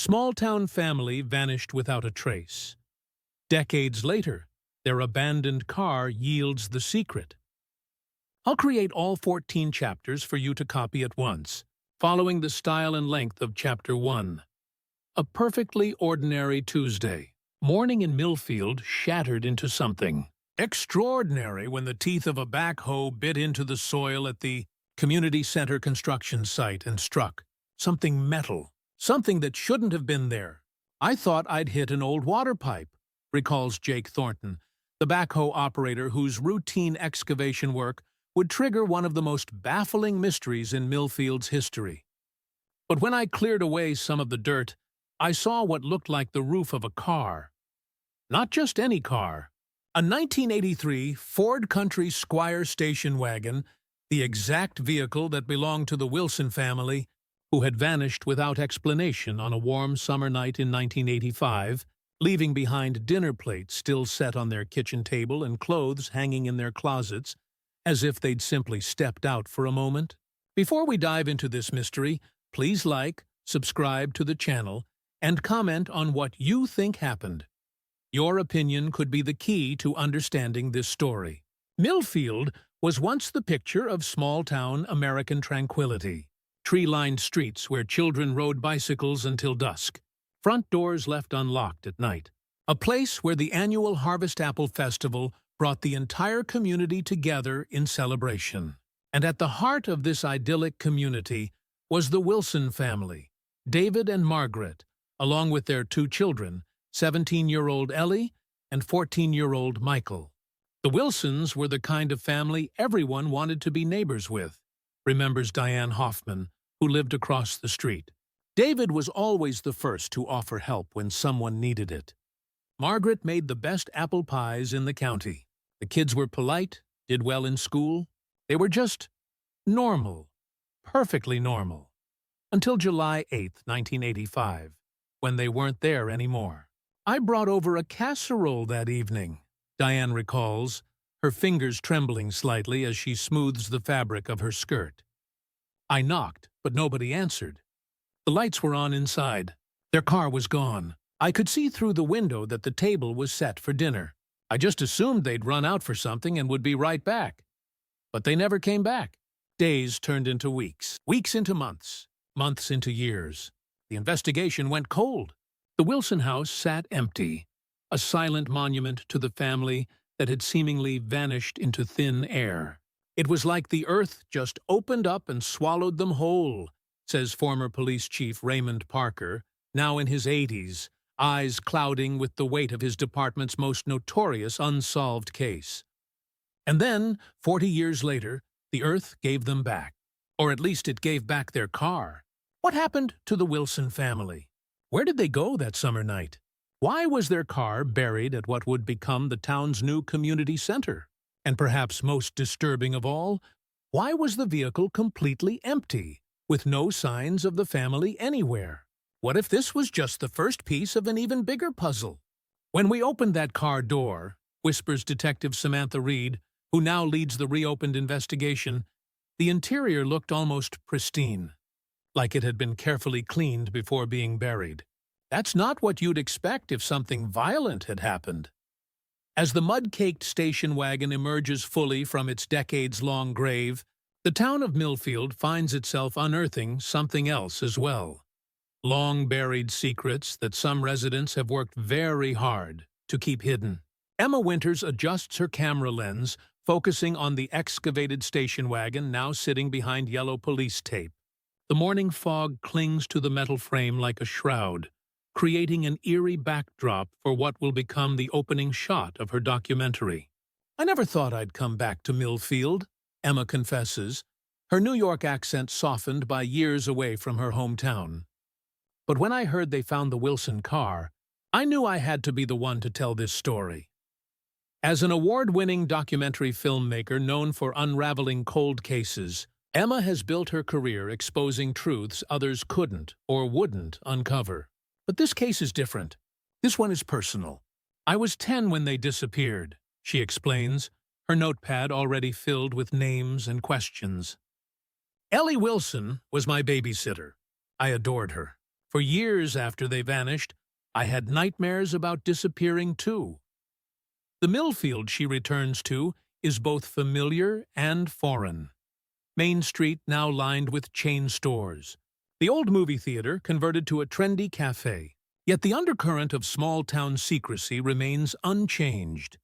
Small-town family vanished without a trace. Decades later, their abandoned car yields the secret. I'll create all 14 chapters for you to copy at once, following the style and length of Chapter 1. A perfectly ordinary Tuesday. Morning in Millfield shattered into something extraordinary when the teeth of a backhoe bit into the soil at the community center construction site and struck something metal, something that shouldn't have been there. "I thought I'd hit an old water pipe," recalls Jake Thornton, the backhoe operator whose routine excavation work would trigger one of the most baffling mysteries in Millfield's history. But when I cleared away some of the dirt, I saw what looked like the roof of a car. Not just any car. A 1983 Ford Country Squire station wagon, the exact vehicle that belonged to the Wilson family, who had vanished without explanation on a warm summer night in 1985, leaving behind dinner plates still set on their kitchen table and clothes hanging in their closets, as if they'd simply stepped out for a moment. Before we dive into this mystery, please like, subscribe to the channel, and comment on what you think happened. Your opinion could be the key to understanding this story. Millfield was once the picture of small-town American tranquility. Tree-lined streets where children rode bicycles until dusk. Front doors left unlocked at night. A place where the annual Harvest Apple Festival brought the entire community together in celebration. And at the heart of this idyllic community was the Wilson family, David and Margaret, along with their two children, 17-year-old Ellie and 14-year-old Michael. The Wilsons were the kind of family everyone wanted to be neighbors with, remembers Diane Hoffman, who lived across the street. David was always the first to offer help when someone needed it. Margaret made the best apple pies in the county. The kids were polite, did well in school. They were just normal, perfectly normal. Until July 8, 1985, when they weren't there anymore. "I brought over a casserole that evening," Diane recalls, her fingers trembling slightly as she smooths the fabric of her skirt. "I knocked, but nobody answered. The lights were on inside. Their car was gone. I could see through the window that the table was set for dinner. I just assumed they'd run out for something and would be right back. But they never came back." Days turned into weeks, weeks into months, months into years. The investigation went cold. The Wilson house sat empty, a silent monument to the family that had seemingly vanished into thin air. "It was like the earth just opened up and swallowed them whole," says former police chief Raymond Parker, now in his 80s, eyes clouding with the weight of his department's most notorious unsolved case. And then, 40 years later, the earth gave them back. Or at least it gave back their car. What happened to the Wilson family? Where did they go that summer night? Why was their car buried at what would become the town's new community center? And perhaps most disturbing of all, why was the vehicle completely empty, with no signs of the family anywhere? What if this was just the first piece of an even bigger puzzle? "When we opened that car door," whispers Detective Samantha Reed, who now leads the reopened investigation, "the interior looked almost pristine, like it had been carefully cleaned before being buried. That's not what you'd expect if something violent had happened." As the mud-caked station wagon emerges fully from its decades-long grave, the town of Millfield finds itself unearthing something else as well. Long-buried secrets that some residents have worked very hard to keep hidden. Emma Winters adjusts her camera lens, focusing on the excavated station wagon now sitting behind yellow police tape. The morning fog clings to the metal frame like a shroud, creating an eerie backdrop for what will become the opening shot of her documentary. "I never thought I'd come back to Millfield," Emma confesses, her New York accent softened by years away from her hometown. "But when I heard they found the Wilson car, I knew I had to be the one to tell this story." As an award-winning documentary filmmaker known for unraveling cold cases, Emma has built her career exposing truths others couldn't or wouldn't uncover. But this case is different. This one is personal. "I was 10 when they disappeared," she explains, her notepad already filled with names and questions. "Ellie Wilson was my babysitter. I adored her. For years after they vanished, I had nightmares about disappearing too. The Millfield she returns to is both familiar and foreign. Main Street now lined with chain stores. The old movie theater converted to a trendy cafe. Yet the undercurrent of small-town secrecy remains unchanged.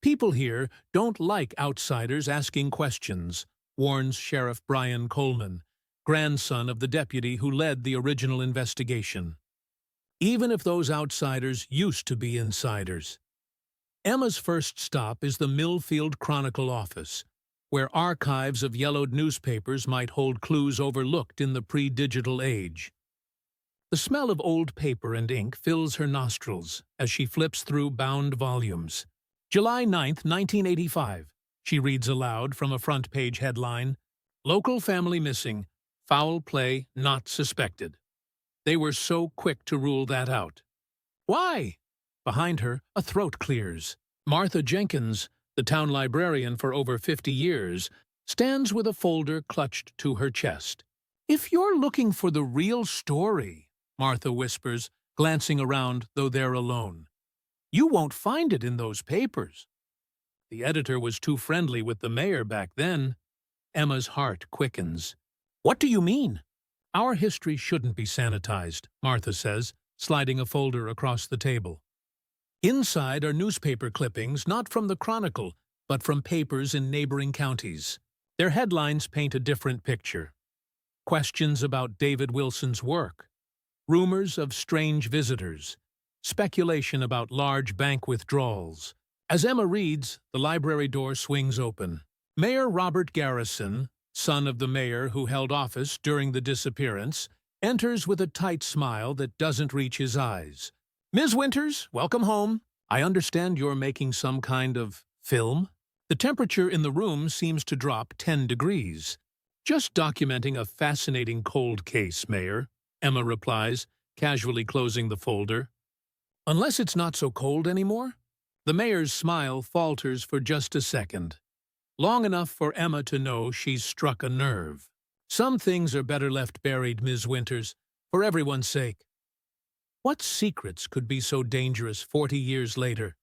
People here don't like outsiders asking questions, warns Sheriff Brian Coleman, grandson of the deputy who led the original investigation. Even if those outsiders used to be insiders. Emma's first stop is the Millfield Chronicle office, where archives of yellowed newspapers might hold clues overlooked in the pre-digital age. The smell of old paper and ink fills her nostrils as she flips through bound volumes. July 9, 1985, she reads aloud from a front-page headline, "Local family missing, foul play not suspected." They were so quick to rule that out. Why? Behind her, a throat clears. Martha Jenkins, the town librarian for over 50 years, stands with a folder clutched to her chest. "If you're looking for the real story," Martha whispers, glancing around though they're alone, "you won't find it in those papers." The editor was too friendly with the mayor back then. Emma's heart quickens. "What do you mean?" "Our history shouldn't be sanitized," Martha says, sliding a folder across the table. Inside are newspaper clippings not from the Chronicle, but from papers in neighboring counties. Their headlines paint a different picture. Questions about David Wilson's work, rumors of strange visitors, speculation about large bank withdrawals. As Emma reads, the library door swings open. Mayor Robert Garrison, son of the mayor who held office during the disappearance, enters with a tight smile that doesn't reach his eyes. "Ms. Winters, welcome home. I understand you're making some kind of film?" The temperature in the room seems to drop 10 degrees. "Just documenting a fascinating cold case, Mayor," Emma replies, casually closing the folder. "Unless it's not so cold anymore?" The mayor's smile falters for just a second, long enough for Emma to know she's struck a nerve. "Some things are better left buried, Ms. Winters, for everyone's sake." What secrets could be so dangerous 40 years later?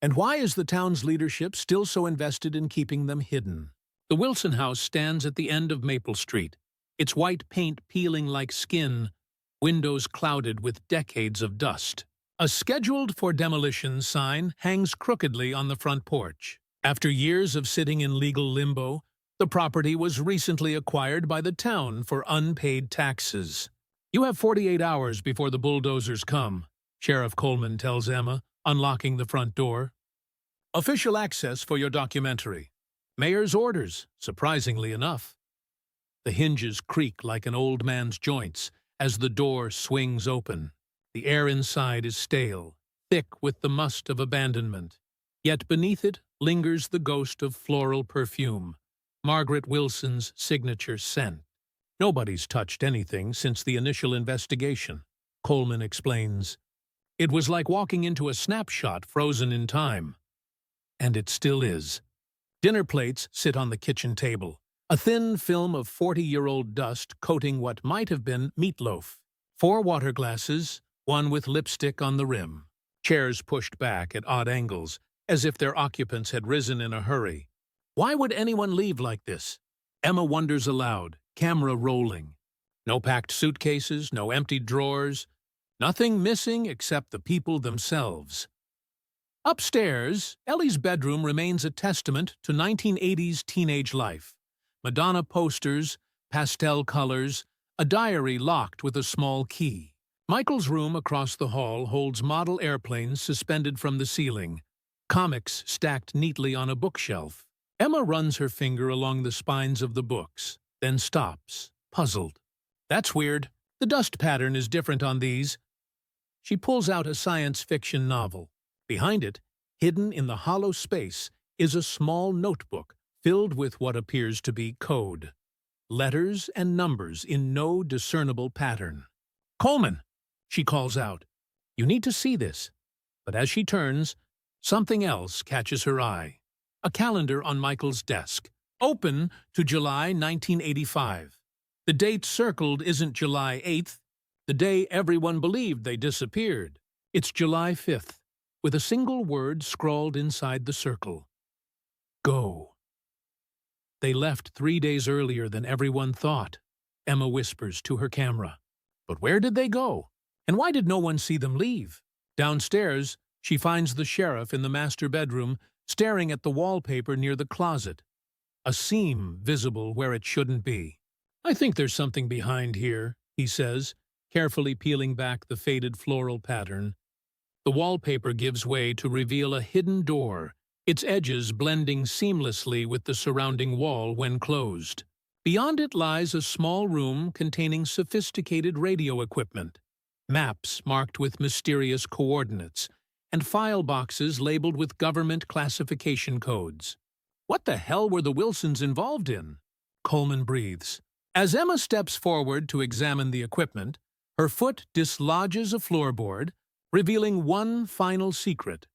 And why is the town's leadership still so invested in keeping them hidden? The Wilson house stands at the end of Maple Street, its white paint peeling like skin, windows clouded with decades of dust. A scheduled for demolition sign hangs crookedly on the front porch. After years of sitting in legal limbo, the property was recently acquired by the town for unpaid taxes. "You have 48 hours before the bulldozers come," Sheriff Coleman tells Emma, unlocking the front door. "Official access for your documentary. Mayor's orders, surprisingly enough." The hinges creak like an old man's joints as the door swings open. The air inside is stale, thick with the must of abandonment. Yet beneath it lingers the ghost of floral perfume, Margaret Wilson's signature scent. "Nobody's touched anything since the initial investigation," Coleman explains. "It was like walking into a snapshot frozen in time." And it still is. Dinner plates sit on the kitchen table, a thin film of 40-year-old dust coating what might have been meatloaf. 4 water glasses, one with lipstick on the rim. Chairs pushed back at odd angles, as if their occupants had risen in a hurry. Why would anyone leave like this? Emma wonders aloud, camera rolling. No packed suitcases, no empty drawers. Nothing missing except the people themselves. Upstairs, Ellie's bedroom remains a testament to 1980s teenage life. Madonna posters, pastel colors, a diary locked with a small key. Michael's room across the hall holds model airplanes suspended from the ceiling, comics stacked neatly on a bookshelf. Emma runs her finger along the spines of the books, then stops, puzzled. "That's weird. The dust pattern is different on these." She pulls out a science fiction novel. Behind it, hidden in the hollow space, is a small notebook filled with what appears to be code. Letters and numbers in no discernible pattern. "Coleman!" she calls out. "You need to see this." But as she turns, something else catches her eye. A calendar on Michael's desk, open to July 1985. The date circled isn't July 8th, the day everyone believed they disappeared. It's July 5th, with a single word scrawled inside the circle. Go. They left 3 days earlier than everyone thought, Emma whispers to her camera. But where did they go? And why did no one see them leave? Downstairs, she finds the sheriff in the master bedroom, staring at the wallpaper near the closet. A seam visible where it shouldn't be. I think there's something behind here, he says, carefully peeling back the faded floral pattern. The wallpaper gives way to reveal a hidden door, its edges blending seamlessly with the surrounding wall when closed. Beyond it lies a small room containing sophisticated radio equipment, maps marked with mysterious coordinates, and file boxes labeled with government classification codes. What the hell were the Wilsons involved in? Coleman breathes. As Emma steps forward to examine the equipment, her foot dislodges a floorboard, revealing one final secret.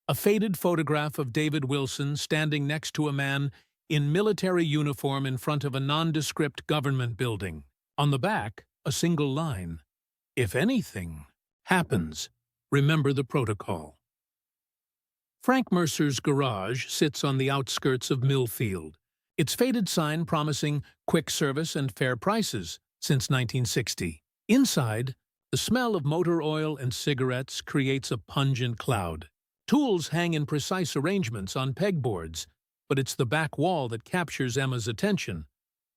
A faded photograph of David Wilson standing next to a man in military uniform in front of a nondescript government building. On the back, a single line. If anything happens, remember the protocol. Frank Mercer's garage sits on the outskirts of Millfield, its faded sign promising quick service and fair prices since 1960. Inside, the smell of motor oil and cigarettes creates a pungent cloud. Tools hang in precise arrangements on pegboards, but it's the back wall that captures Emma's attention,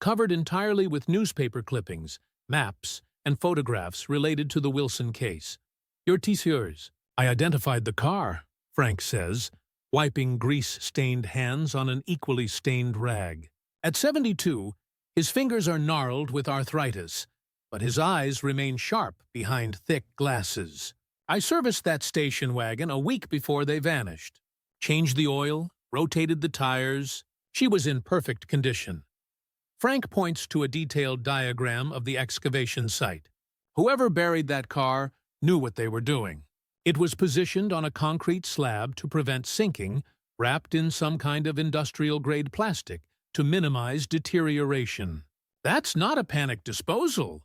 covered entirely with newspaper clippings, maps, and photographs related to the Wilson case. Your tisseurs. I identified the car, Frank says, wiping grease-stained hands on an equally stained rag. At 72, his fingers are gnarled with arthritis, but his eyes remain sharp behind thick glasses. I serviced that station wagon a week before they vanished. Changed the oil, rotated the tires. She was in perfect condition. Frank points to a detailed diagram of the excavation site. Whoever buried that car knew what they were doing. It was positioned on a concrete slab to prevent sinking, wrapped in some kind of industrial-grade plastic to minimize deterioration. That's not a panic disposal.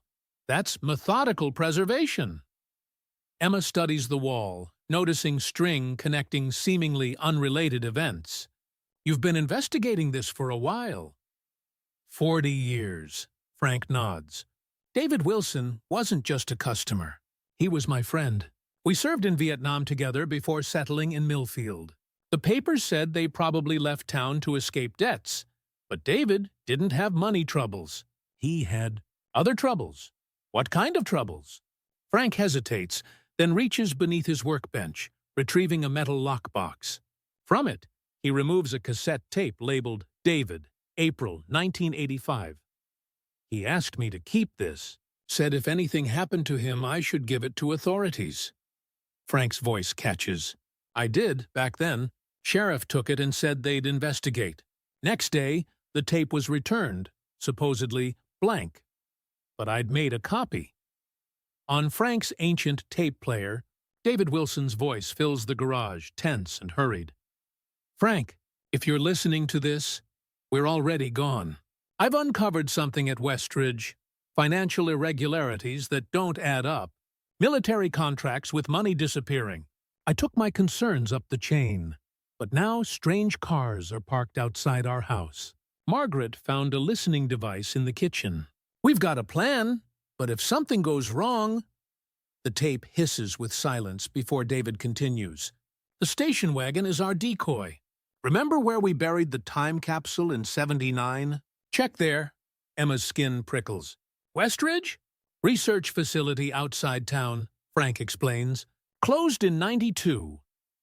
That's methodical preservation. Emma studies the wall, noticing string connecting seemingly unrelated events. You've been investigating this for a while. 40 years, Frank nods. David Wilson wasn't just a customer. He was my friend. We served in Vietnam together before settling in Millfield. The papers said they probably left town to escape debts, but David didn't have money troubles. He had other troubles. What kind of troubles? Frank hesitates, then reaches beneath his workbench, retrieving a metal lockbox. From it, he removes a cassette tape labeled David, April 1985. He asked me to keep this, said if anything happened to him I should give it to authorities. Frank's voice catches. I did, back then. Sheriff took it and said they'd investigate. Next day, the tape was returned, supposedly blank. But I'd made a copy. On Frank's ancient tape player, David Wilson's voice fills the garage, tense and hurried. Frank, if you're listening to this, we're already gone. I've uncovered something at Westridge. Financial irregularities that don't add up. Military contracts with money disappearing. I took my concerns up the chain. But now strange cars are parked outside our house. Margaret found a listening device in the kitchen. We've got a plan, but if something goes wrong... The tape hisses with silence before David continues. The station wagon is our decoy. Remember where we buried the time capsule in 79? Check there. Emma's skin prickles. Westridge? Research facility outside town, Frank explains. Closed in 92.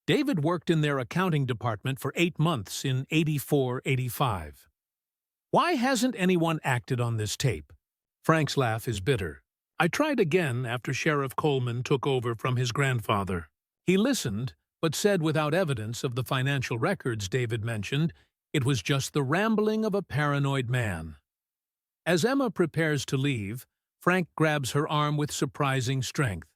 David worked in their accounting department for 8 months in 84-85. Why hasn't anyone acted on this tape? Frank's laugh is bitter. I tried again after Sheriff Coleman took over from his grandfather. He listened, but said without evidence of the financial records David mentioned, it was just the rambling of a paranoid man. As Emma prepares to leave, Frank grabs her arm with surprising strength.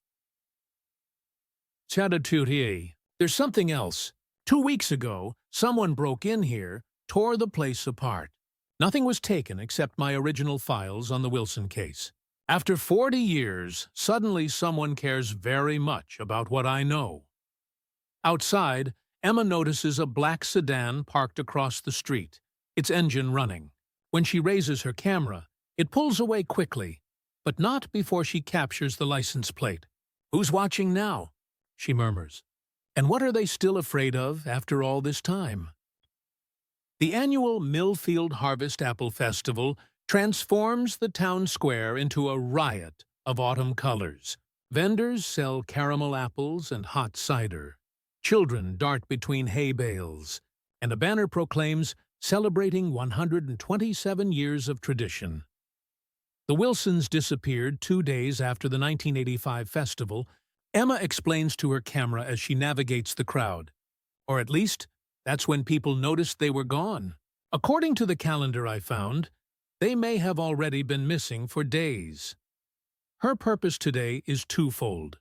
There's something else. 2 weeks ago, someone broke in here, tore the place apart. Nothing was taken except my original files on the Wilson case. After 40 years, suddenly someone cares very much about what I know. Outside, Emma notices a black sedan parked across the street, its engine running. When she raises her camera, it pulls away quickly, but not before she captures the license plate. "Who's watching now?" she murmurs. "And what are they still afraid of after all this time?" The annual Millfield Harvest Apple Festival transforms the town square into a riot of autumn colors. Vendors sell caramel apples and hot cider. Children dart between hay bales, and a banner proclaims, "Celebrating 127 years of tradition." The Wilsons disappeared 2 days after the 1985 festival. Emma explains to her camera as she navigates the crowd. Or at least, that's when people noticed they were gone. According to the calendar I found, they may have already been missing for days. Her purpose today is twofold: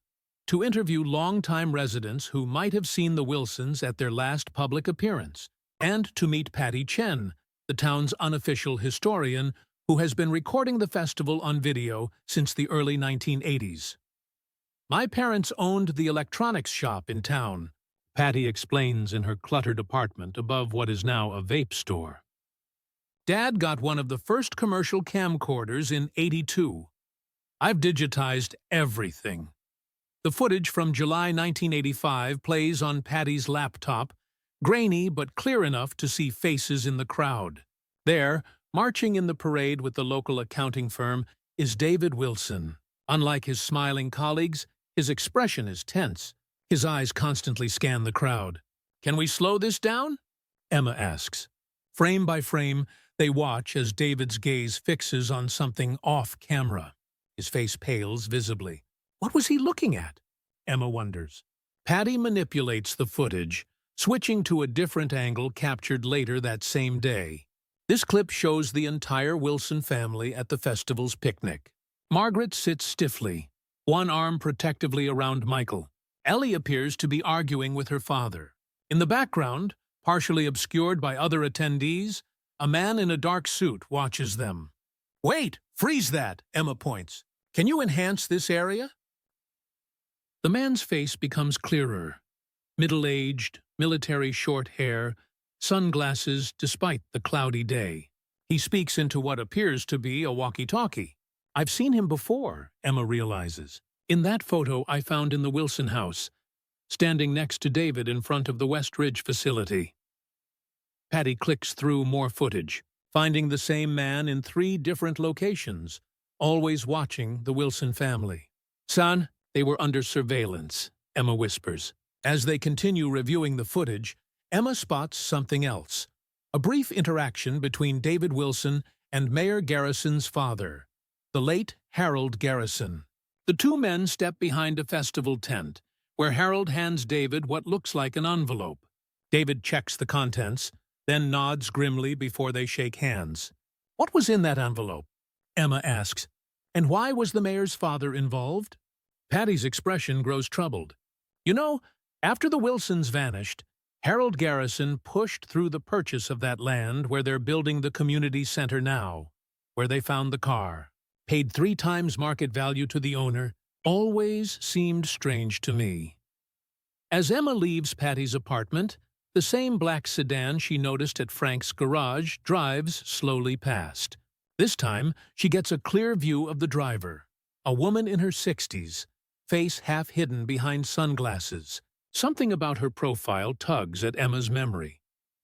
to interview longtime residents who might have seen the Wilsons at their last public appearance, and to meet Patty Chen, the town's unofficial historian, who has been recording the festival on video since the early 1980s. "My parents owned the electronics shop in town," Patty explains in her cluttered apartment above what is now a vape store. "Dad got one of the first commercial camcorders in '82. I've digitized everything." The footage from July 1985 plays on Patty's laptop, grainy but clear enough to see faces in the crowd. There, marching in the parade with the local accounting firm, is David Wilson. Unlike his smiling colleagues, his expression is tense. His eyes constantly scan the crowd. "Can we slow this down?" Emma asks. Frame by frame, they watch as David's gaze fixes on something off-camera. His face pales visibly. What was he looking at? Emma wonders. Patty manipulates the footage, switching to a different angle captured later that same day. This clip shows the entire Wilson family at the festival's picnic. Margaret sits stiffly, one arm protectively around Michael. Ellie appears to be arguing with her father. In the background, partially obscured by other attendees, a man in a dark suit watches them. "Wait! Freeze that!" Emma points. "Can you enhance this area?" The man's face becomes clearer. Middle-aged, military short hair, sunglasses despite the cloudy day. He speaks into what appears to be a walkie-talkie. "I've seen him before," Emma realizes. "In that photo I found in the Wilson house, standing next to David in front of the West Ridge facility." Patty clicks through more footage, finding the same man in 3 different locations, always watching the Wilson family. "Son, they were under surveillance," Emma whispers. As they continue reviewing the footage, Emma spots something else. A brief interaction between David Wilson and Mayor Garrison's father, the late Harold Garrison. The 2 men step behind a festival tent, where Harold hands David what looks like an envelope. David checks the contents, then nods grimly before they shake hands. "What was in that envelope?" Emma asks. "And why was the mayor's father involved?" Patty's expression grows troubled. "You know, after the Wilsons vanished, Harold Garrison pushed through the purchase of that land where they're building the community center now, where they found the car. Paid 3 times market value to the owner. Always seemed strange to me." As Emma leaves Patty's apartment, the same black sedan she noticed at Frank's garage drives slowly past. This time, she gets a clear view of the driver, a woman in her 60s, face half hidden behind sunglasses. Something about her profile tugs at Emma's memory.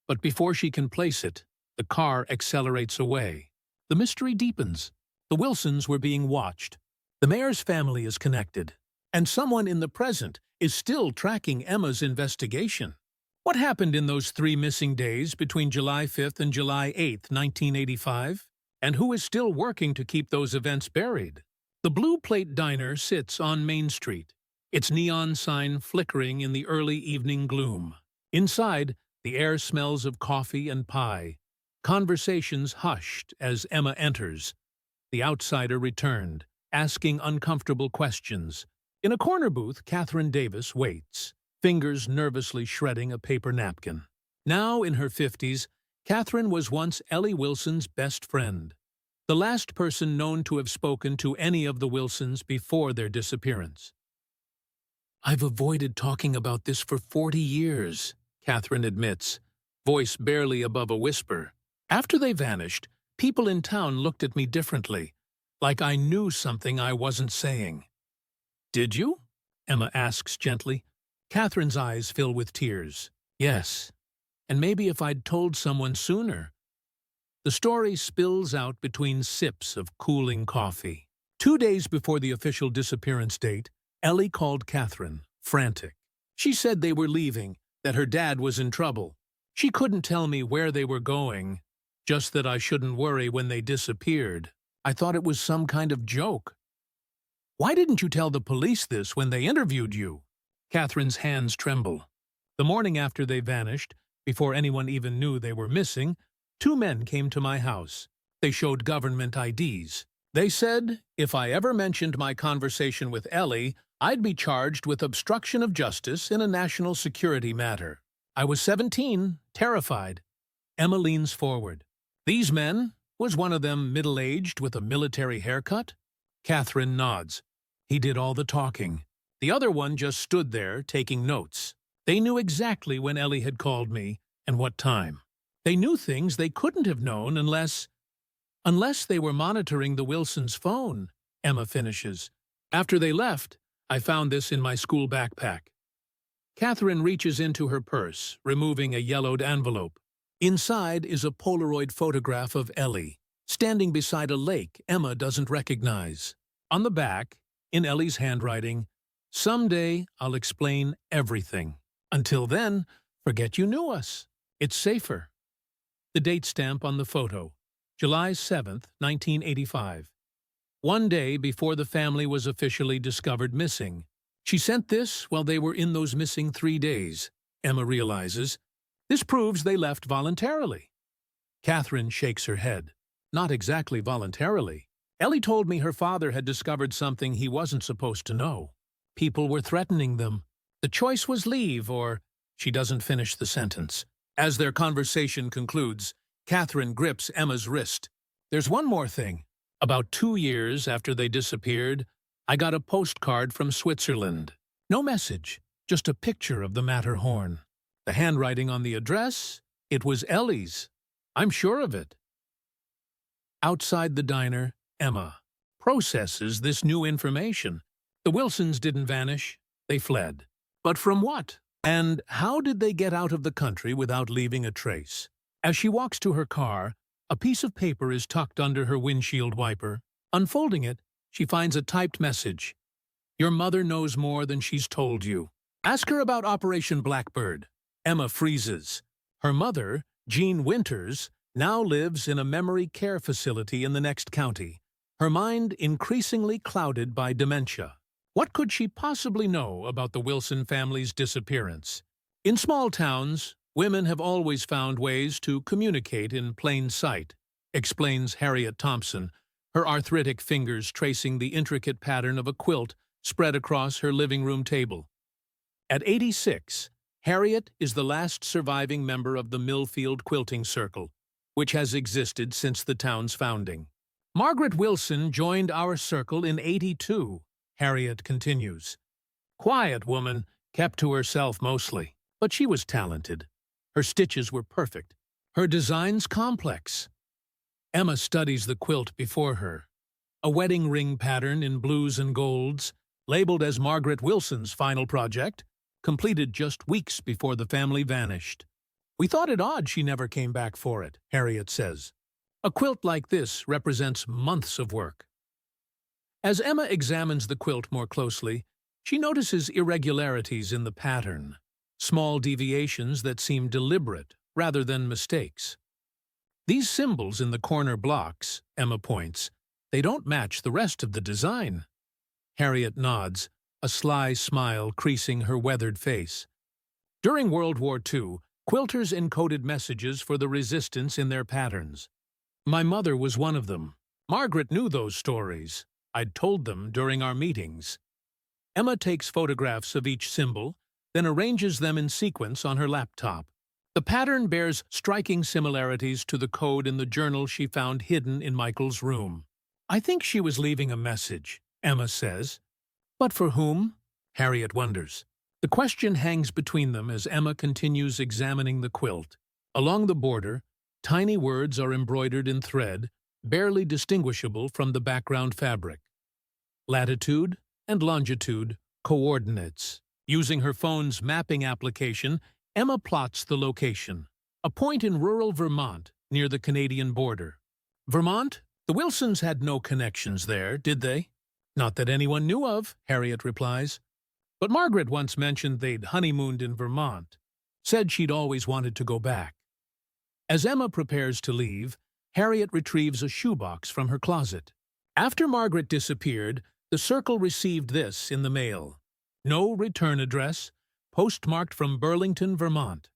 But before she can place it, the car accelerates away. The mystery deepens. The Wilsons were being watched. The mayor's family is connected. And someone in the present is still tracking Emma's investigation. What happened in those 3 missing days between July 5th and July 8th, 1985? And who is still working to keep those events buried? The Blue Plate Diner sits on Main Street, its neon sign flickering in the early evening gloom. Inside, the air smells of coffee and pie. Conversations hushed as Emma enters. The outsider returned, asking uncomfortable questions. In a corner booth, Catherine Davis waits, fingers nervously shredding a paper napkin. Now in her 50s, Catherine was once Ellie Wilson's best friend. the last person known to have spoken to any of the Wilsons before their disappearance. "I've avoided talking about this for 40 years, Catherine admits, voice barely above a whisper. After they vanished, people in town looked at me differently, like I knew something I wasn't saying. "Did you?" Emma asks gently. Catherine's eyes fill with tears. "Yes, and maybe if I'd told someone sooner." The story spills out between sips of cooling coffee. 2 days before the official disappearance date, Ellie called Catherine, frantic. She said they were leaving, that her dad was in trouble. She couldn't tell me where they were going, just that I shouldn't worry when they disappeared. I thought it was some kind of joke. "Why didn't you tell the police this when they interviewed you?" Catherine's hands tremble. The morning after they vanished, before anyone even knew they were missing, 2 men came to my house. They showed government IDs. They said if I ever mentioned my conversation with Ellie, I'd be charged with obstruction of justice in a national security matter. I was 17, terrified. Emma leans forward. "These men? Was one of them middle-aged with a military haircut?" Catherine nods. "He did all the talking. The other one just stood there, taking notes. They knew exactly when Ellie had called me and what time. They knew things they couldn't have known unless they were monitoring the Wilsons' phone," Emma finishes. "After they left, I found this in my school backpack." Catherine reaches into her purse, removing a yellowed envelope. Inside is a Polaroid photograph of Ellie, standing beside a lake Emma doesn't recognize. On the back, in Ellie's handwriting, "Someday I'll explain everything. Until then, forget you knew us. It's safer." The date stamp on the photo, July 7th, 1985. 1 day before the family was officially discovered missing. She sent this while they were in those missing 3 days, Emma realizes. This proves they left voluntarily. Catherine shakes her head. "Not exactly voluntarily. Ellie told me her father had discovered something he wasn't supposed to know. People were threatening them. The choice was leave or—" She doesn't finish the sentence. As their conversation concludes, Catherine grips Emma's wrist. "There's one more thing. About 2 years after they disappeared, I got a postcard from Switzerland. No message, just a picture of the Matterhorn. The handwriting on the address, it was Ellie's. I'm sure of it." Outside the diner, Emma processes this new information. The Wilsons didn't vanish, they fled. But from what? And how did they get out of the country without leaving a trace? As she walks to her car, a piece of paper is tucked under her windshield wiper. Unfolding it, she finds a typed message. "Your mother knows more than she's told you. Ask her about Operation Blackbird." Emma freezes. Her mother, Jean Winters, now lives in a memory care facility in the next county, her mind increasingly clouded by dementia. What could she possibly know about the Wilson family's disappearance? In small towns, women have always found ways to communicate in plain sight, explains Harriet Thompson, her arthritic fingers tracing the intricate pattern of a quilt spread across her living room table. At 86, Harriet is the last surviving member of the Millfield Quilting Circle, which has existed since the town's founding. "Margaret Wilson joined our circle in 82, Harriet continues. Quiet woman, kept to herself mostly, but she was talented. Her stitches were perfect, her designs complex." Emma studies the quilt before her. A wedding ring pattern in blues and golds, labeled as Margaret Wilson's final project, completed just weeks before the family vanished. "We thought it odd she never came back for it," Harriet says. "A quilt like this represents months of work." As Emma examines the quilt more closely, she notices irregularities in the pattern, small deviations that seem deliberate rather than mistakes. "These symbols in the corner blocks," Emma points, "they don't match the rest of the design." Harriet nods, a sly smile creasing her weathered face. During World War II, quilters encoded messages for the resistance in their patterns. My mother was one of them. Margaret knew those stories. I'd told them during our meetings. Emma takes photographs of each symbol, then arranges them in sequence on her laptop. The pattern bears striking similarities to the code in the journal she found hidden in Michael's room. I think she was leaving a message, Emma says. But for whom? Harriet wonders. The question hangs between them as Emma continues examining the quilt. Along the border, tiny words are embroidered in thread, barely distinguishable from the background fabric. Latitude and longitude, coordinates. Using her phone's mapping application, Emma plots the location. A point in rural Vermont, near the Canadian border. Vermont? The Wilsons had no connections there, did they? Not that anyone knew of, Harriet replies. But Margaret once mentioned they'd honeymooned in Vermont. Said she'd always wanted to go back. As Emma prepares to leave, Harriet retrieves a shoebox from her closet. After Margaret disappeared, the Circle received this in the mail. No return address, postmarked from Burlington, Vermont.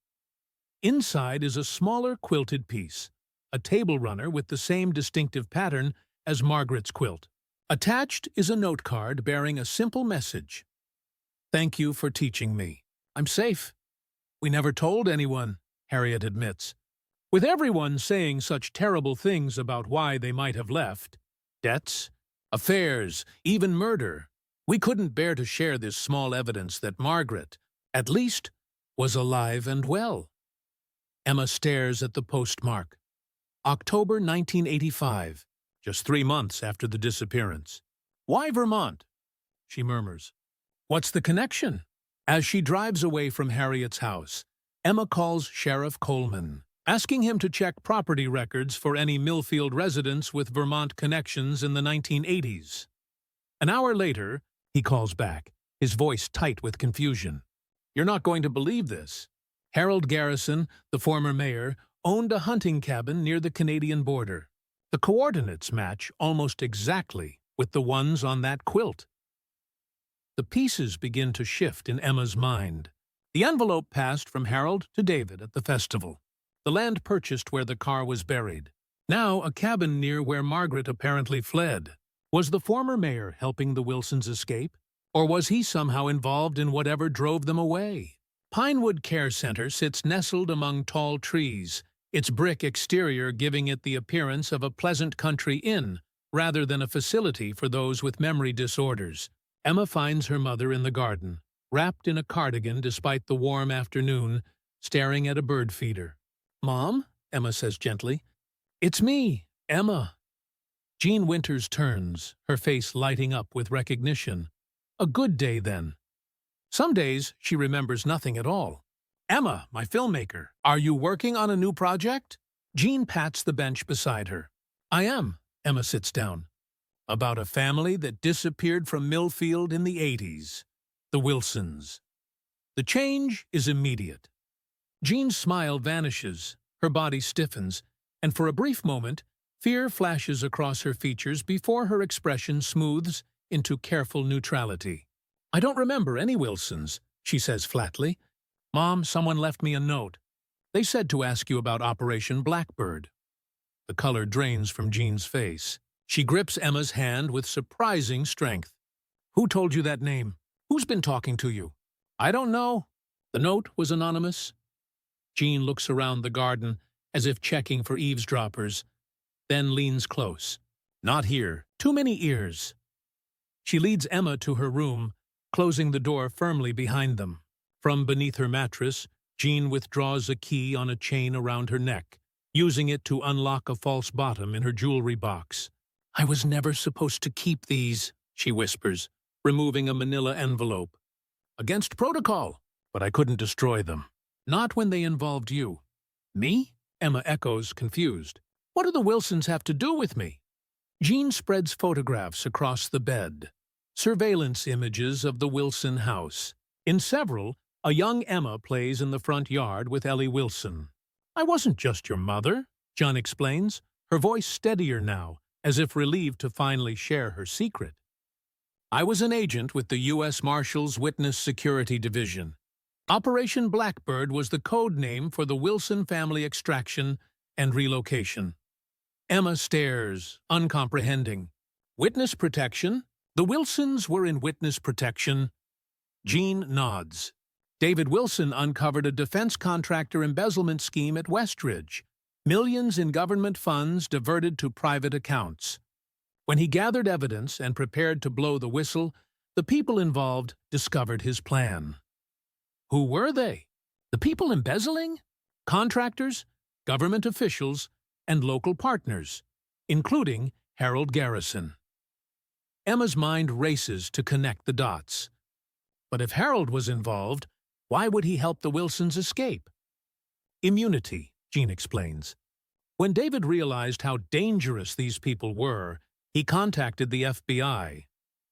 Inside is a smaller quilted piece, a table runner with the same distinctive pattern as Margaret's quilt. Attached is a note card bearing a simple message. Thank you for teaching me. I'm safe. We never told anyone, Harriet admits. With everyone saying such terrible things about why they might have left, debts, affairs, even murder, we couldn't bear to share this small evidence that Margaret, at least, was alive and well. Emma stares at the postmark. October 1985, just 3 months after the disappearance. Why Vermont? She murmurs. What's the connection? As she drives away from Harriet's house, Emma calls Sheriff Coleman, asking him to check property records for any Millfield residents with Vermont connections in the 1980s. An hour later, he calls back, his voice tight with confusion. You're not going to believe this. Harold Garrison, the former mayor, owned a hunting cabin near the Canadian border. The coordinates match almost exactly with the ones on that quilt. The pieces begin to shift in Emma's mind. The envelope passed from Harold to David at the festival. The land purchased where the car was buried. Now a cabin near where Margaret apparently fled. Was the former mayor helping the Wilsons escape? Or was he somehow involved in whatever drove them away? Pinewood Care Center sits nestled among tall trees, its brick exterior giving it the appearance of a pleasant country inn rather than a facility for those with memory disorders. Emma finds her mother in the garden, wrapped in a cardigan despite the warm afternoon, staring at a bird feeder. Mom, Emma says gently. It's me, Emma. Jean Winters turns, her face lighting up with recognition. A good day, then. Some days she remembers nothing at all. Emma, my filmmaker, are you working on a new project? Jean pats the bench beside her. I am, Emma sits down. About a family that disappeared from Millfield in the 80s. The Wilsons. The change is immediate. Jean's smile vanishes, her body stiffens, and for a brief moment, fear flashes across her features before her expression smooths into careful neutrality. I don't remember any Wilsons, she says flatly. Mom, someone left me a note. They said to ask you about Operation Blackbird. The color drains from Jean's face. She grips Emma's hand with surprising strength. Who told you that name? Who's been talking to you? I don't know. The note was anonymous. Jean looks around the garden as if checking for eavesdroppers, then leans close. Not here. Too many ears. She leads Emma to her room, closing the door firmly behind them. From beneath her mattress, Jean withdraws a key on a chain around her neck, using it to unlock a false bottom in her jewelry box. I was never supposed to keep these, she whispers, removing a manila envelope. Against protocol, but I couldn't destroy them. Not when they involved you. Me? Emma echoes, confused. What do the Wilsons have to do with me? Jean spreads photographs across the bed. Surveillance images of the Wilson house. In several, a young Emma plays in the front yard with Ellie Wilson. I wasn't just your mother, John explains, her voice steadier now, as if relieved to finally share her secret. I was an agent with the U.S. Marshals Witness Security Division. Operation Blackbird was the code name for the Wilson family extraction and relocation. Emma stares, uncomprehending. Witness protection? The Wilsons were in witness protection? Jean nods. David Wilson uncovered a defense contractor embezzlement scheme at Westridge, millions in government funds diverted to private accounts. When he gathered evidence and prepared to blow the whistle, the people involved discovered his plan. Who were they? The people embezzling? Contractors, government officials, and local partners, including Harold Garrison. Emma's mind races to connect the dots. But if Harold was involved, why would he help the Wilsons escape? Immunity, Jean explains. When David realized how dangerous these people were, he contacted the FBI.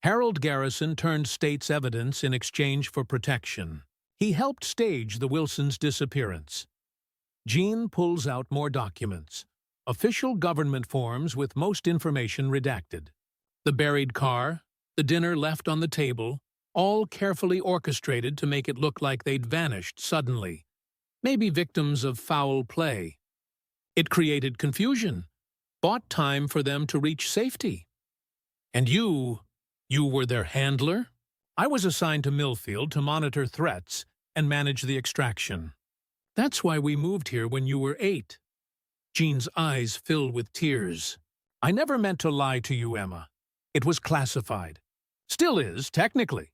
Harold Garrison turned state's evidence in exchange for protection. He helped stage the Wilsons' disappearance. Jean pulls out more documents, official government forms with most information redacted. The buried car, the dinner left on the table, all carefully orchestrated to make it look like they'd vanished suddenly, maybe victims of foul play. It created confusion, bought time for them to reach safety. And you were their handler? I was assigned to Millfield to monitor threats and manage the extraction. That's why we moved here when you were 8. Jean's eyes fill with tears. I never meant to lie to you, Emma. It was classified. Still is, technically.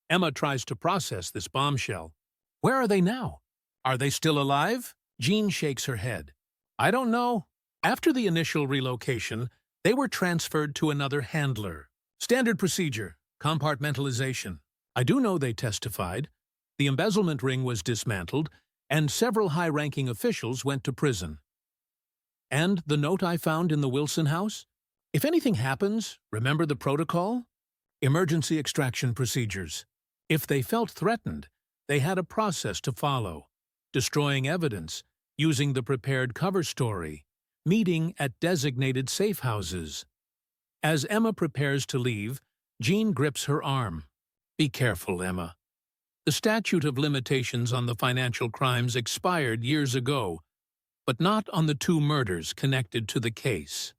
Emma tries to process this bombshell. Where are they now? Are they still alive? Jean shakes her head. I don't know. After the initial relocation, they were transferred to another handler. Standard procedure, compartmentalization. I do know they testified. The embezzlement ring was dismantled, and several high-ranking officials went to prison. And the note I found in the Wilson house? If anything happens, remember the protocol? Emergency extraction procedures. If they felt threatened, they had a process to follow. Destroying evidence, using the prepared cover story, meeting at designated safe houses. As Emma prepares to leave, Jean grips her arm. Be careful, Emma. The statute of limitations on the financial crimes expired years ago, but not on the 2 murders connected to the case.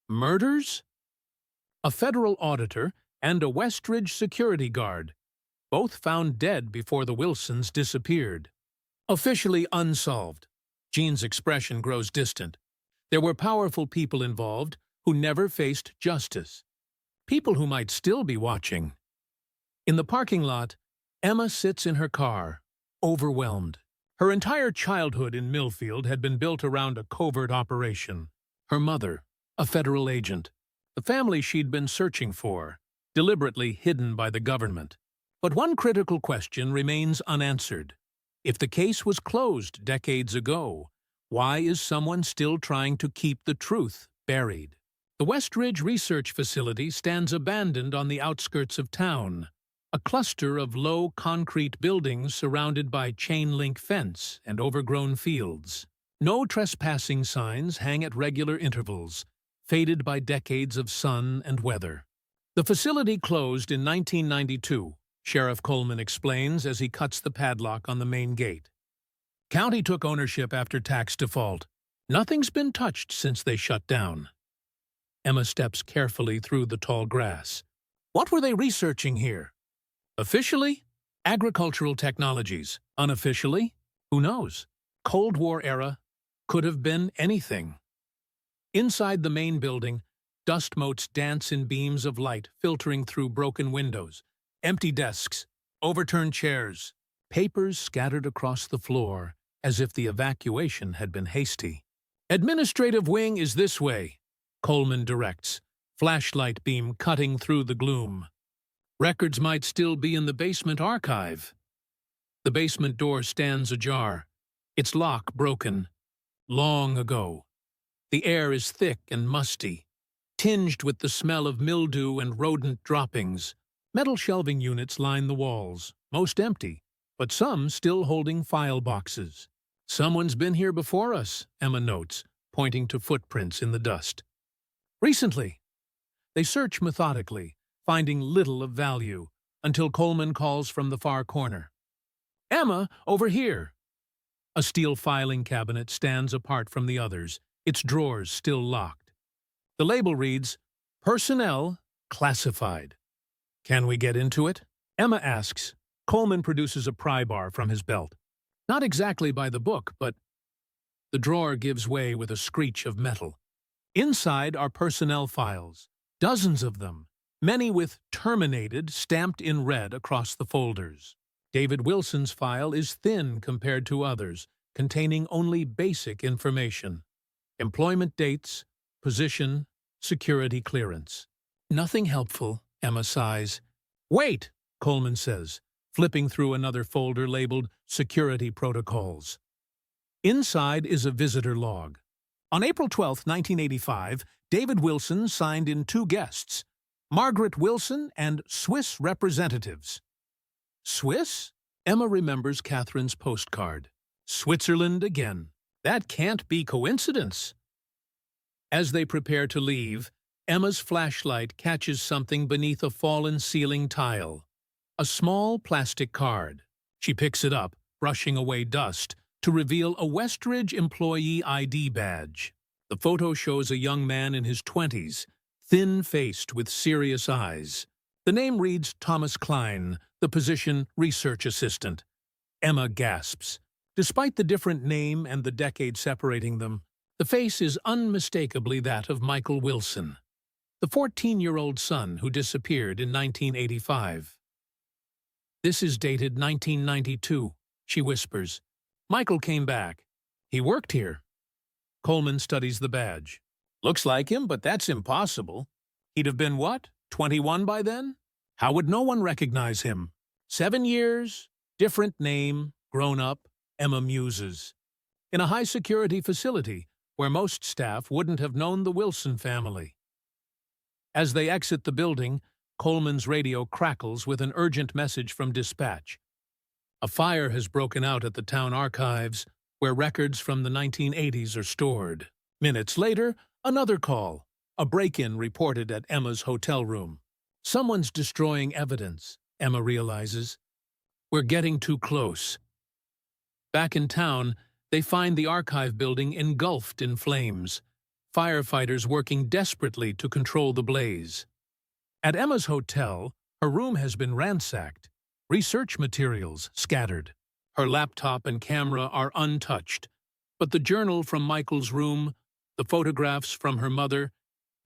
Murders? A federal auditor and a Westridge security guard, both found dead before the Wilsons disappeared. Officially unsolved. Jean's expression grows distant. There were powerful people involved who never faced justice. People who might still be watching. In the parking lot, Emma sits in her car, overwhelmed. Her entire childhood in Millfield had been built around a covert operation. Her mother, a federal agent. The family she'd been searching for, deliberately hidden by the government. But one critical question remains unanswered. If the case was closed decades ago, why is someone still trying to keep the truth buried? The Westridge Research Facility stands abandoned on the outskirts of town, a cluster of low concrete buildings surrounded by chain-link fence and overgrown fields. No trespassing signs hang at regular intervals, faded by decades of sun and weather. The facility closed in 1992, Sheriff Coleman explains as he cuts the padlock on the main gate. County took ownership after tax default. Nothing's been touched since they shut down. Emma steps carefully through the tall grass. What were they researching here? Officially, agricultural technologies. Unofficially, who knows? Cold War era, could have been anything. Inside the main building, dust motes dance in beams of light filtering through broken windows. Empty desks, overturned chairs, papers scattered across the floor as if the evacuation had been hasty. Administrative wing is this way, Coleman directs, flashlight beam cutting through the gloom. Records might still be in the basement archive. The basement door stands ajar, its lock broken. Long ago. The air is thick and musty, tinged with the smell of mildew and rodent droppings. Metal shelving units line the walls, most empty, but some still holding file boxes. Someone's been here before us, Emma notes, pointing to footprints in the dust. Recently. They search methodically, finding little of value, until Coleman calls from the far corner. Emma, over here! A steel filing cabinet stands apart from the others, its drawers still locked. The label reads, Personnel Classified. Can we get into it? Emma asks, Coleman produces a pry bar from his belt. Not exactly by the book, but the drawer gives way with a screech of metal. Inside are personnel files, dozens of them, many with "Terminated" stamped in red across the folders. David Wilson's file is thin compared to others, containing only basic information. Employment dates, position, security clearance. Nothing helpful, Emma sighs. "Wait," Coleman says, flipping through another folder labeled Security Protocols. Inside is a visitor log. On April 12, 1985, David Wilson signed in two guests, Margaret Wilson and Swiss representatives. Swiss? Emma remembers Catherine's postcard. Switzerland again. That can't be coincidence. As they prepare to leave, Emma's flashlight catches something beneath a fallen ceiling tile. A small plastic card. She picks it up, brushing away dust, to reveal a Westridge employee ID badge. The photo shows a young man in his 20s, thin-faced with serious eyes. The name reads Thomas Klein, the position research assistant. Emma gasps. Despite the different name and the decade separating them, the face is unmistakably that of Michael Wilson, the 14-year-old son who disappeared in 1985. "This is dated 1992, she whispers. "Michael came back. He worked here." Coleman studies the badge. "Looks like him, but that's impossible. He'd have been what, 21 by then? How would no one recognize him? 7 years, different name, grown up," Emma muses. "In a high-security facility where most staff wouldn't have known the Wilson family." As they exit the building, Coleman's radio crackles with an urgent message from dispatch. A fire has broken out at the town archives, where records from the 1980s are stored. Minutes later, another call. A break-in reported at Emma's hotel room. Someone's destroying evidence, Emma realizes. We're getting too close. Back in town, they find the archive building engulfed in flames, firefighters working desperately to control the blaze. At Emma's hotel, her room has been ransacked, research materials scattered. Her laptop and camera are untouched, but the journal from Michael's room, the photographs from her mother,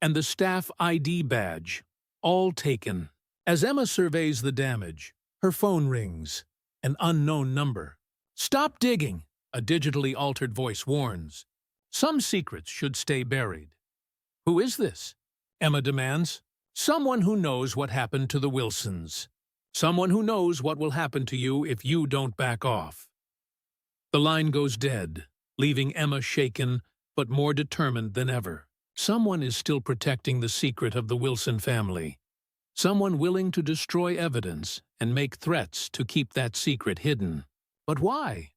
and the staff ID badge, all taken. As Emma surveys the damage, her phone rings, an unknown number. "Stop digging," a digitally altered voice warns. "Some secrets should stay buried." "Who is this?" Emma demands. "Someone who knows what happened to the Wilsons. Someone who knows what will happen to you if you don't back off." The line goes dead, leaving Emma shaken but more determined than ever. Someone is still protecting the secret of the Wilson family. Someone willing to destroy evidence and make threats to keep that secret hidden. But why?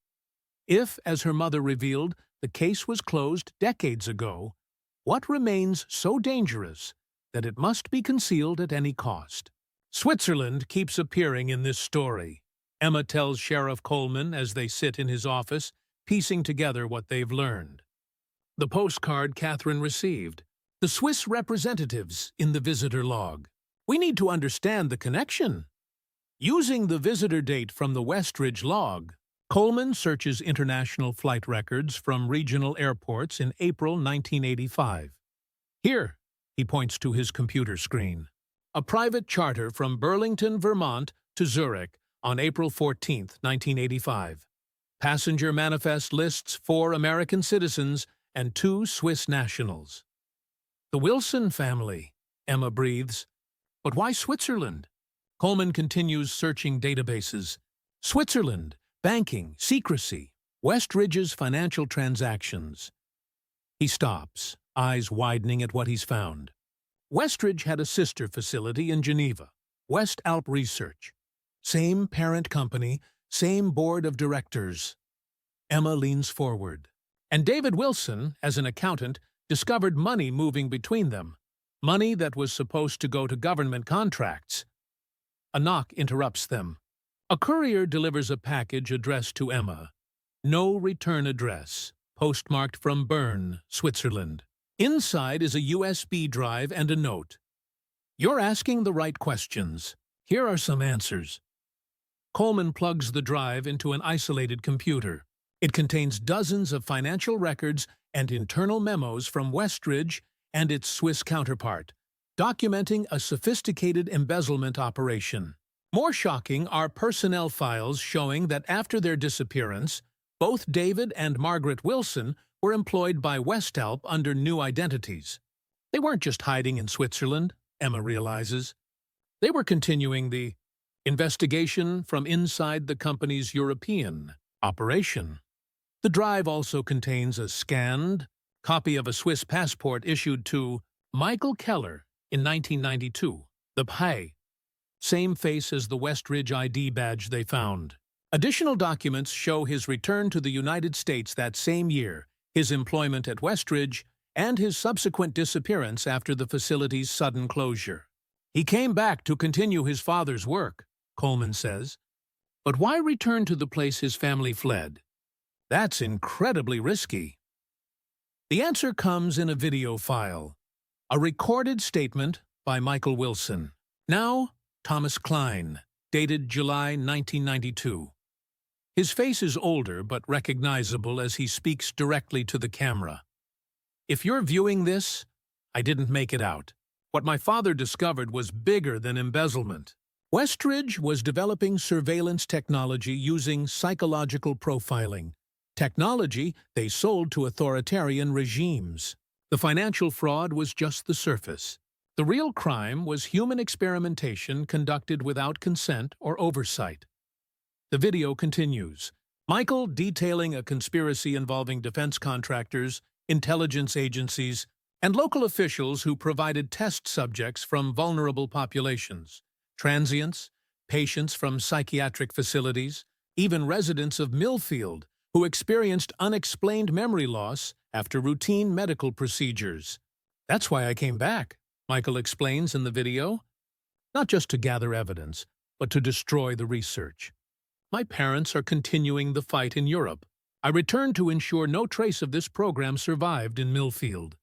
If, as her mother revealed, the case was closed decades ago, what remains so dangerous that it must be concealed at any cost? Switzerland keeps appearing in this story, Emma tells Sheriff Coleman as they sit in his office, piecing together what they've learned. The postcard Catherine received, the Swiss representatives in the visitor log. We need to understand the connection. Using the visitor date from the Westridge log, Coleman searches international flight records from regional airports in April 1985. Here, he points to his computer screen. A private charter from Burlington, Vermont to Zurich on April 14, 1985. Passenger manifest lists 4 American citizens and 2 Swiss nationals. The Wilson family, Emma breathes. But why Switzerland? Coleman continues searching databases. Switzerland, banking, secrecy, Westridge's financial transactions. He stops, eyes widening at what he's found. Westridge had a sister facility in Geneva, West Alp Research. Same parent company, same board of directors. Emma leans forward. And David Wilson, as an accountant, discovered money moving between them. Money that was supposed to go to government contracts. A knock interrupts them. A courier delivers a package addressed to Emma. No return address, postmarked from Bern, Switzerland. Inside is a USB drive and a note. You're asking the right questions. Here are some answers. Coleman plugs the drive into an isolated computer. It contains dozens of financial records and internal memos from Westridge and its Swiss counterpart, documenting a sophisticated embezzlement operation. More shocking are personnel files showing that after their disappearance, both David and Margaret Wilson were employed by Westalp under new identities. They weren't just hiding in Switzerland, Emma realizes. They were continuing the investigation from inside the company's European operation. The drive also contains a scanned copy of a Swiss passport issued to Michael Keller in 1992, the PAI, same face as the Westridge ID badge they found. Additional documents show his return to the United States that same year, his employment at Westridge, and his subsequent disappearance after the facility's sudden closure. He came back to continue his father's work, Coleman says. But why return to the place his family fled? That's incredibly risky. The answer comes in a video file, a recorded statement by Michael Wilson, now Thomas Klein, dated July 1992. His face is older but recognizable as he speaks directly to the camera. If you're viewing this, I didn't make it out. What my father discovered was bigger than embezzlement. Westridge was developing surveillance technology using psychological profiling, technology they sold to authoritarian regimes. The financial fraud was just the surface. The real crime was human experimentation conducted without consent or oversight. The video continues, Michael detailing a conspiracy involving defense contractors, intelligence agencies, and local officials who provided test subjects from vulnerable populations, transients, patients from psychiatric facilities, even residents of Millfield who experienced unexplained memory loss after routine medical procedures. That's why I came back, Michael explains in the video. Not just to gather evidence, but to destroy the research. My parents are continuing the fight in Europe. I returned to ensure no trace of this program survived in Millfield.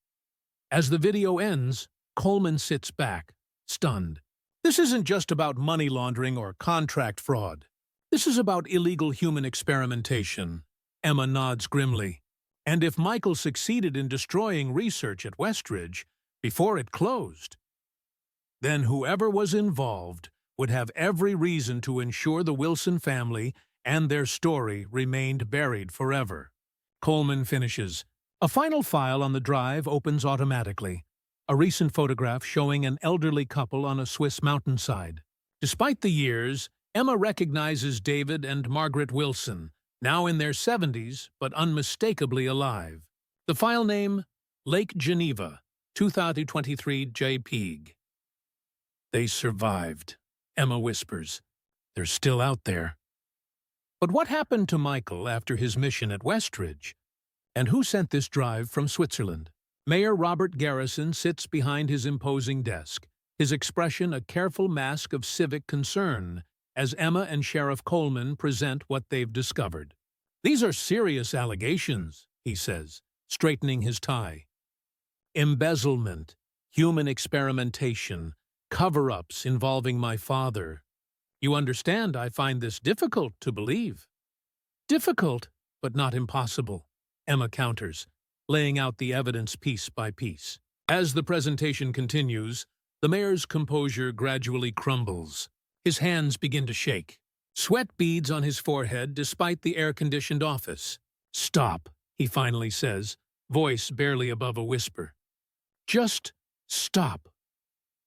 As the video ends, Coleman sits back, stunned. This isn't just about money laundering or contract fraud. This is about illegal human experimentation. Emma nods grimly. And if Michael succeeded in destroying research at Westridge before it closed, then whoever was involved would have every reason to ensure the Wilson family and their story remained buried forever. Coleman finishes. A final file on the drive opens automatically, a recent photograph showing an elderly couple on a Swiss mountainside. Despite the years, Emma recognizes David and Margaret Wilson, now in their 70s but unmistakably alive. The file name, Lake Geneva, 2023 JPEG. They survived, Emma whispers. They're still out there. But what happened to Michael after his mission at Westridge? And who sent this drive from Switzerland? Mayor Robert Garrison sits behind his imposing desk, his expression a careful mask of civic concern, as Emma and Sheriff Coleman present what they've discovered. These are serious allegations, he says, straightening his tie. Embezzlement, human experimentation, cover-ups involving my father. You understand, I find this difficult to believe. Difficult, but not impossible, Emma counters, laying out the evidence piece by piece. As the presentation continues, the mayor's composure gradually crumbles. His hands begin to shake. Sweat beads on his forehead despite the air-conditioned office. Stop, he finally says, voice barely above a whisper. Just stop.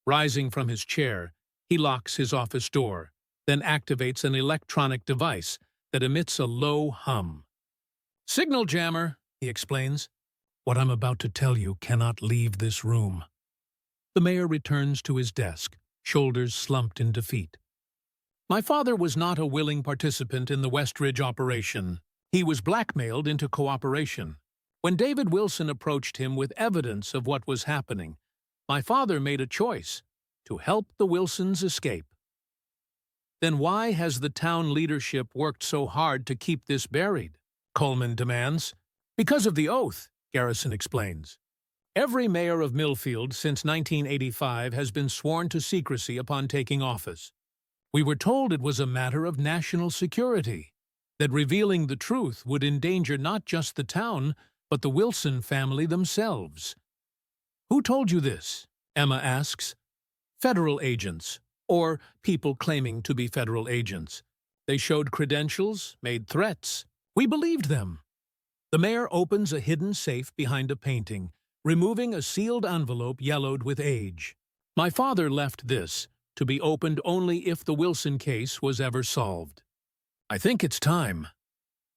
Rising from his chair, he locks his office door, then activates an electronic device that emits a low hum. Signal jammer, he explains. What I'm about to tell you cannot leave this room. The mayor returns to his desk, shoulders slumped in defeat. My father was not a willing participant in the Westridge operation. He was blackmailed into cooperation. When David Wilson approached him with evidence of what was happening, my father made a choice to help the Wilsons escape. Then why has the town leadership worked so hard to keep this buried? Coleman demands. Because of the oath, Garrison explains. Every mayor of Millfield since 1985 has been sworn to secrecy upon taking office. We were told it was a matter of national security, that revealing the truth would endanger not just the town, but the Wilson family themselves. Who told you this? Emma asks. Federal agents, or people claiming to be federal agents. They showed credentials, made threats. We believed them. The mayor opens a hidden safe behind a painting, removing a sealed envelope yellowed with age. My father left this, to be opened only if the Wilson case was ever solved. I think it's time.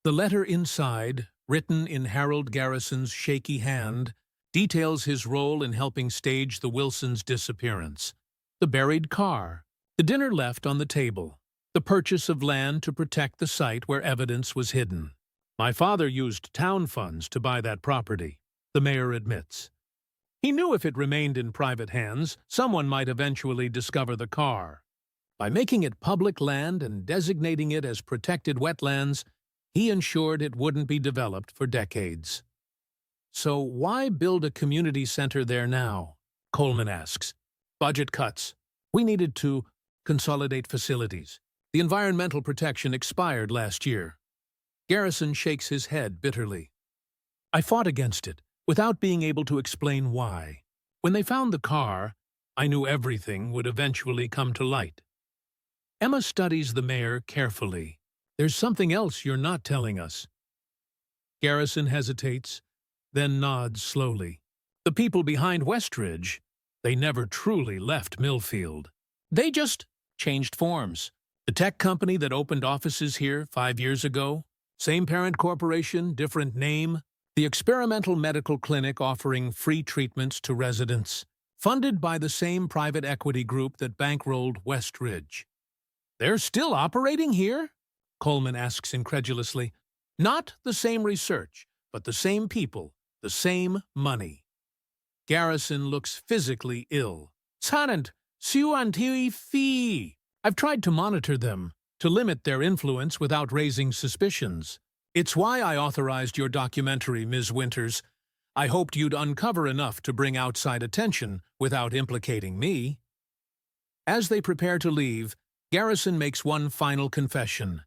The letter inside, written in Harold Garrison's shaky hand, details his role in helping stage the Wilsons' disappearance. The buried car, the dinner left on the table, the purchase of land to protect the site where evidence was hidden. My father used town funds to buy that property, the mayor admits. He knew if it remained in private hands, someone might eventually discover the car. By making it public land and designating it as protected wetlands, he ensured it wouldn't be developed for decades. So why build a community center there now? Coleman asks. Budget cuts. We needed to consolidate facilities. The environmental protection expired last year. Garrison shakes his head bitterly. I fought against it, without being able to explain why. When they found the car, I knew everything would eventually come to light. Emma studies the mayor carefully. There's something else you're not telling us. Garrison hesitates, then nods slowly. The people behind Westridge, they never truly left Millfield. They just changed forms. The tech company that opened offices here 5 years ago, same parent corporation, different name. The experimental medical clinic offering free treatments to residents, funded by the same private equity group that bankrolled Westridge. They're still operating here? Coleman asks incredulously. Not the same research, but the same people, the same money. Garrison looks physically ill. Sanant, suantui fi. I've tried to monitor them, to limit their influence without raising suspicions. It's why I authorized your documentary, Ms. Winters. I hoped you'd uncover enough to bring outside attention without implicating me. As they prepare to leave, Garrison makes one final confession.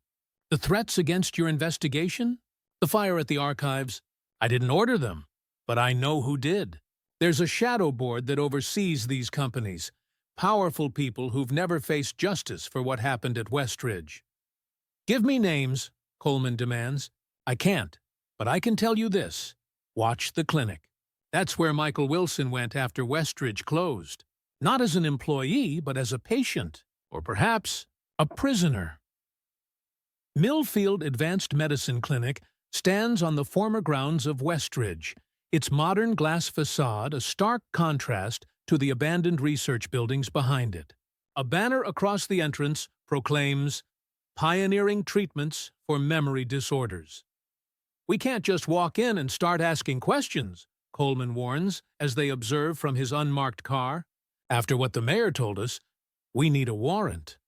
The threats against your investigation? The fire at the archives? I didn't order them, but I know who did. There's a shadow board that oversees these companies. Powerful people who've never faced justice for what happened at Westridge. Give me names, Coleman demands. I can't, but I can tell you this. Watch the clinic. That's where Michael Wilson went after Westridge closed. Not as an employee, but as a patient, or perhaps a prisoner. Millfield Advanced Medicine Clinic stands on the former grounds of Westridge, its modern glass facade a stark contrast to the abandoned research buildings behind it. A banner across the entrance proclaims, Pioneering Treatments for Memory Disorders. We can't just walk in and start asking questions, Coleman warns as they observe from his unmarked car. After what the mayor told us, we need a warrant.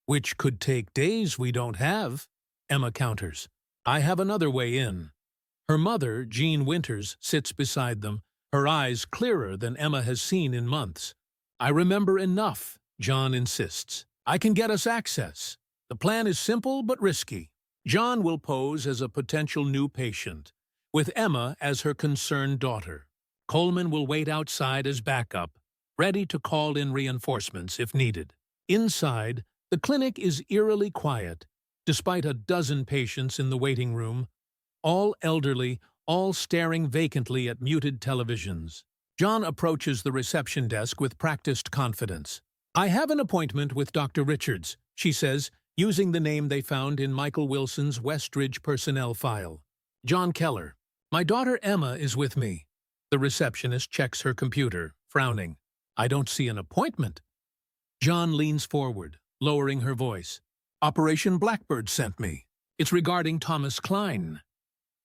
Which could take days we don't have, Emma counters. I have another way in. Her mother, Jean Winters, sits beside them, her eyes clearer than Emma has seen in months. I remember enough, John insists. I can get us access. The plan is simple but risky. John will pose as a potential new patient, with Emma as her concerned daughter. Coleman will wait outside as backup, ready to call in reinforcements if needed. Inside, the clinic is eerily quiet, despite a dozen patients in the waiting room, all elderly, all staring vacantly at muted televisions. John approaches the reception desk with practiced confidence. I have an appointment with Dr. Richards, she says, using the name they found in Michael Wilson's Westridge personnel file. John Keller. My daughter Emma is with me. The receptionist checks her computer, frowning. I don't see an appointment. John leans forward, lowering her voice. Operation Blackbird sent me. It's regarding Thomas Klein.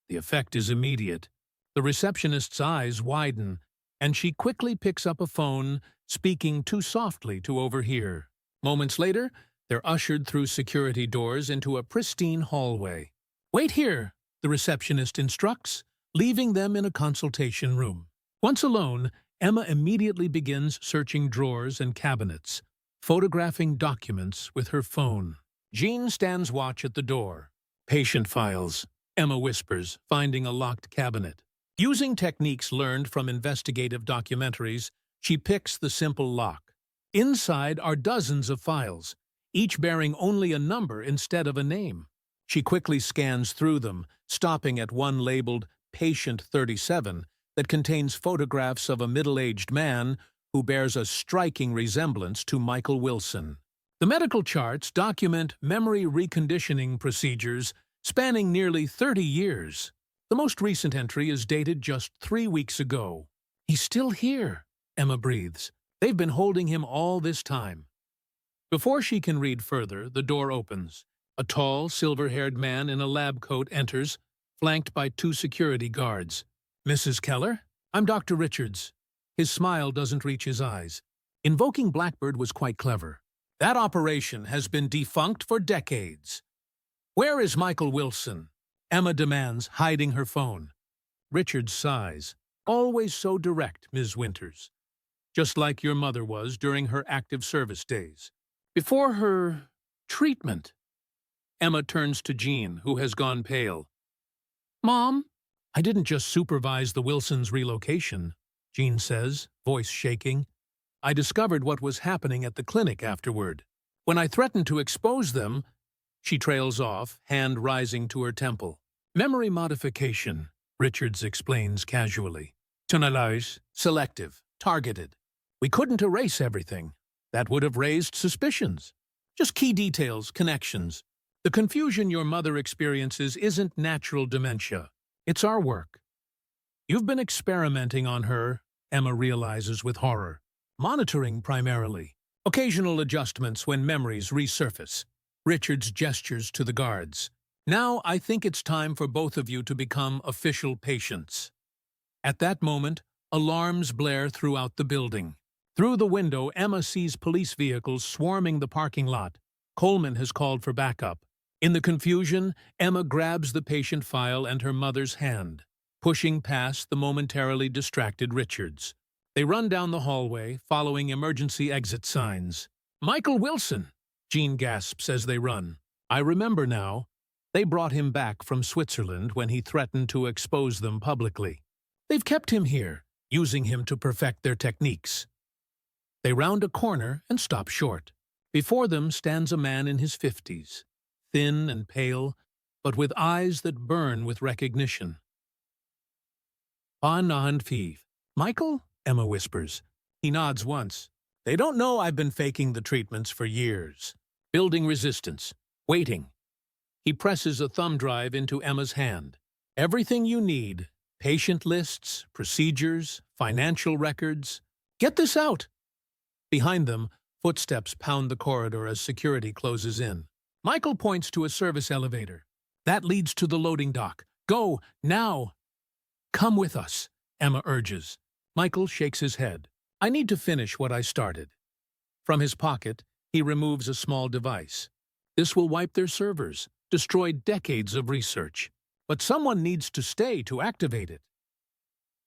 The effect is immediate. The receptionist's eyes widen, and she quickly picks up a phone, speaking too softly to overhear. Moments later, they're ushered through security doors into a pristine hallway. Wait here, the receptionist instructs, leaving them in a consultation room. Once alone, Emma immediately begins searching drawers and cabinets. photographing documents with her phone. Jean stands watch at the door. Patient files, Emma whispers, finding a locked cabinet. Using techniques learned from investigative documentaries, she picks the simple lock. Inside are dozens of files, each bearing only a number instead of a name. She quickly scans through them, stopping at one labeled Patient 37 that contains photographs of a middle-aged man who bears a striking resemblance to Michael Wilson. The medical charts document memory reconditioning procedures spanning nearly 30 years. The most recent entry is dated just 3 weeks ago. "He's still here," Emma breathes. "They've been holding him all this time." Before she can read further, the door opens. A tall, silver-haired man in a lab coat enters, flanked by 2 security guards. "Mrs. Keller? I'm Dr. Richards." His smile doesn't reach his eyes. Invoking Blackbird was quite clever. "That operation has been defunct for decades." "Where is Michael Wilson?" Emma demands, hiding her phone. Richards sighs. "Always so direct, Ms. Winters. Just like your mother was during her active service days. Before her treatment." Emma turns to Jean, who has gone pale. "Mom?" "I didn't just supervise the Wilsons' relocation," Jean says, voice shaking. "I discovered what was happening at the clinic afterward. When I threatened to expose them..." She trails off, hand rising to her temple. "Memory modification," Richards explains casually. "Tunnelage, selective, targeted. We couldn't erase everything. That would have raised suspicions. Just key details, connections. The confusion your mother experiences isn't natural dementia. It's our work." "You've been experimenting on her," Emma realizes with horror. "Monitoring primarily. Occasional adjustments when memories resurface." Richards gestures to the guards. "Now I think it's time for both of you to become official patients." At that moment, alarms blare throughout the building. Through the window, Emma sees police vehicles swarming the parking lot. Coleman has called for backup. In the confusion, Emma grabs the patient file and her mother's hand, pushing past the momentarily distracted Richards. They run down the hallway, following emergency exit signs. "Michael Wilson!" Jean gasps as they run. "I remember now. They brought him back from Switzerland when he threatened to expose them publicly. They've kept him here, using him to perfect their techniques." They round a corner and stop short. Before them stands a man in his 50s, thin and pale, but with eyes that burn with recognition. "Pa nahand fiv." "Michael?" Emma whispers. He nods once. "They don't know I've been faking the treatments for years. Building resistance. Waiting." He presses a thumb drive into Emma's hand. "Everything you need. Patient lists, procedures, financial records. Get this out." Behind them, footsteps pound the corridor as security closes in. Michael points to a service elevator. "That leads to the loading dock. Go, now!" "Come with us," Emma urges. Michael shakes his head. "I need to finish what I started." From his pocket, he removes a small device. This will wipe their servers, destroy decades of research. But someone needs to stay to activate it.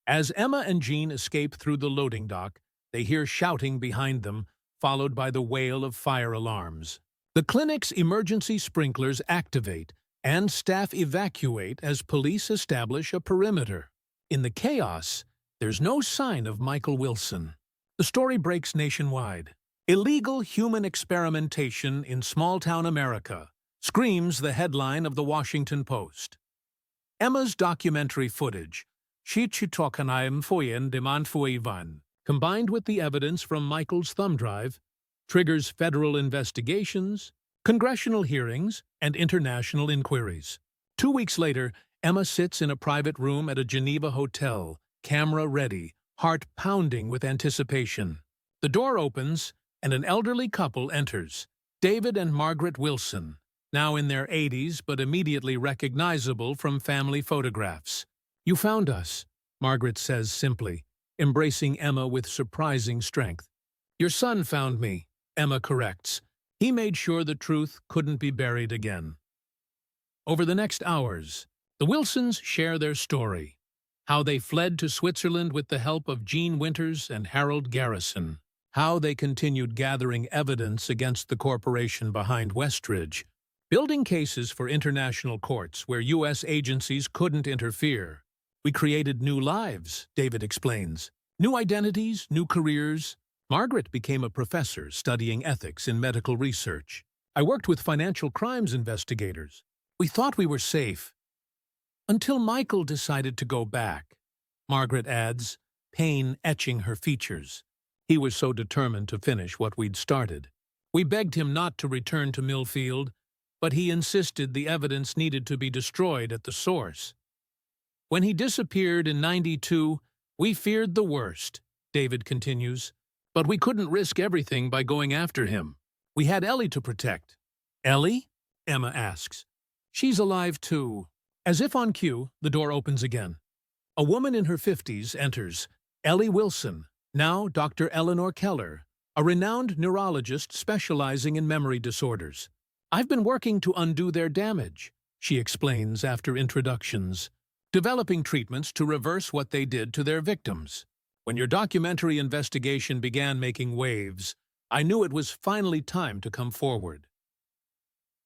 As Emma and Jean escape through the loading dock, they hear shouting behind them, followed by the wail of fire alarms. The clinic's emergency sprinklers activate, and staff evacuate as police establish a perimeter. In the chaos, there's no sign of Michael Wilson. The story breaks nationwide. "Illegal human experimentation in small-town America," screams the headline of the Washington Post. Emma's documentary footage, Shichitokanayam Foyen Demand Fuivan, combined with the evidence from Michael's thumb drive, triggers federal investigations, congressional hearings, and international inquiries. 2 weeks later, Emma sits in a private room at a Geneva hotel, camera ready, heart pounding with anticipation. The door opens, and an elderly couple enters, David and Margaret Wilson, now in their 80s but immediately recognizable from family photographs. "You found us," Margaret says simply, embracing Emma with surprising strength. "Your son found me," Emma corrects. "He made sure the truth couldn't be buried again." Over the next hours, the Wilsons share their story, how they fled to Switzerland with the help of Jean Winters and Harold Garrison, how they continued gathering evidence against the corporation behind Westridge, building cases for international courts where U.S. agencies couldn't interfere. We created new lives, David explains. New identities, new careers. Margaret became a professor studying ethics in medical research. I worked with financial crimes investigators. We thought we were safe. Until Michael decided to go back. Margaret adds, pain etching her features. He was so determined to finish what we'd started. We begged him not to return to Millfield, but he insisted the evidence needed to be destroyed at the source. When he disappeared in '92, we feared the worst, David continues, but we couldn't risk everything by going after him. We had Ellie to protect. Ellie? Emma asks. She's alive too. As if on cue, the door opens again. A woman in her 50s enters, Ellie Wilson, now Dr. Eleanor Keller, a renowned neurologist specializing in memory disorders. I've been working to undo their damage, she explains after introductions, developing treatments to reverse what they did to their victims. When your documentary investigation began making waves, I knew it was finally time to come forward.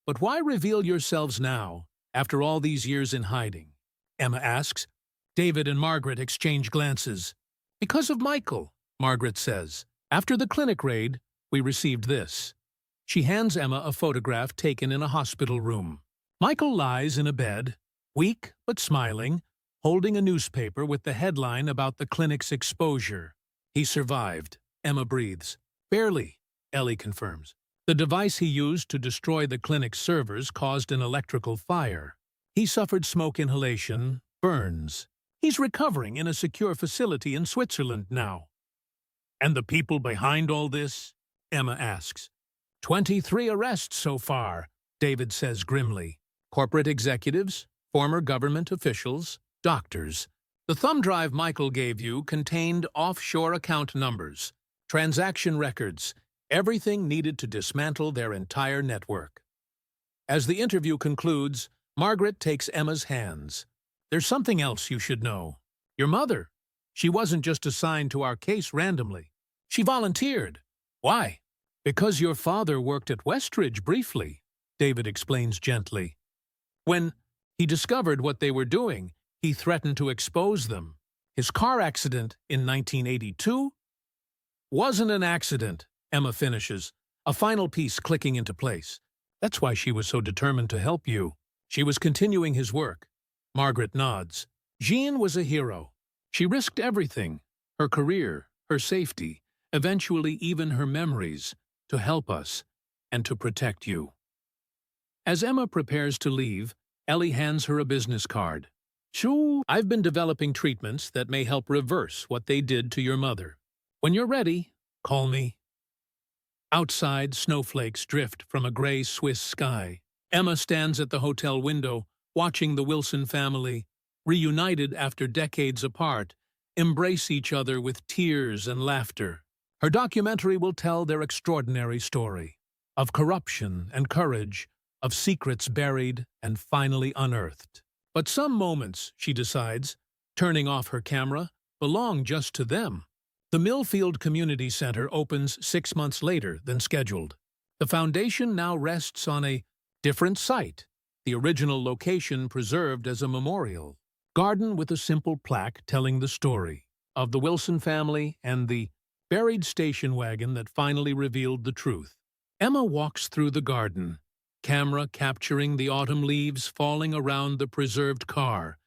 But why reveal yourselves now, after all these years in hiding? Emma asks. David and Margaret exchange glances. Because of Michael, Margaret says. After the clinic raid, we received this. She hands Emma a photograph taken in a hospital room. Michael lies in a bed, weak but smiling, holding a newspaper with the headline about the clinic's exposure. He survived, Emma breathes. Barely, Ellie confirms. The device he used to destroy the clinic's servers caused an electrical fire. He suffered smoke inhalation, burns. He's recovering in a secure facility in Switzerland now. And the people behind all this? Emma asks. 23 arrests so far, David says grimly. Corporate executives, former government officials, doctors. The thumb drive Michael gave you contained offshore account numbers, transaction records, everything needed to dismantle their entire network. As the interview concludes, Margaret takes Emma's hands. There's something else you should know. Your mother. She wasn't just assigned to our case randomly. She volunteered. Why? Because your father worked at Westridge briefly, David explains gently. When he discovered what they were doing, he threatened to expose them. His car accident in 1982 wasn't an accident, Emma finishes, a final piece clicking into place. That's why she was so determined to help you. She was continuing his work. Margaret nods. Jean was a hero. She risked everything, her career, her safety, eventually even her memories, to help us and to protect you. As Emma prepares to leave, Ellie hands her a business card. Sure, I've been developing treatments that may help reverse what they did to your mother. When you're ready, call me. Outside, snowflakes drift from a gray Swiss sky. Emma stands at the hotel window, watching the Wilson family, reunited after decades apart, embrace each other with tears and laughter. Her documentary will tell their extraordinary story, of corruption and courage, of secrets buried and finally unearthed. But some moments, she decides, turning off her camera, belong just to them. The Millfield Community Center opens 6 months later than scheduled. The foundation now rests on a different site, the original location preserved as a memorial. Garden with a simple plaque telling the story of the Wilson family and the buried station wagon that finally revealed the truth. Emma walks through the garden, camera capturing the autumn leaves falling around the preserved car,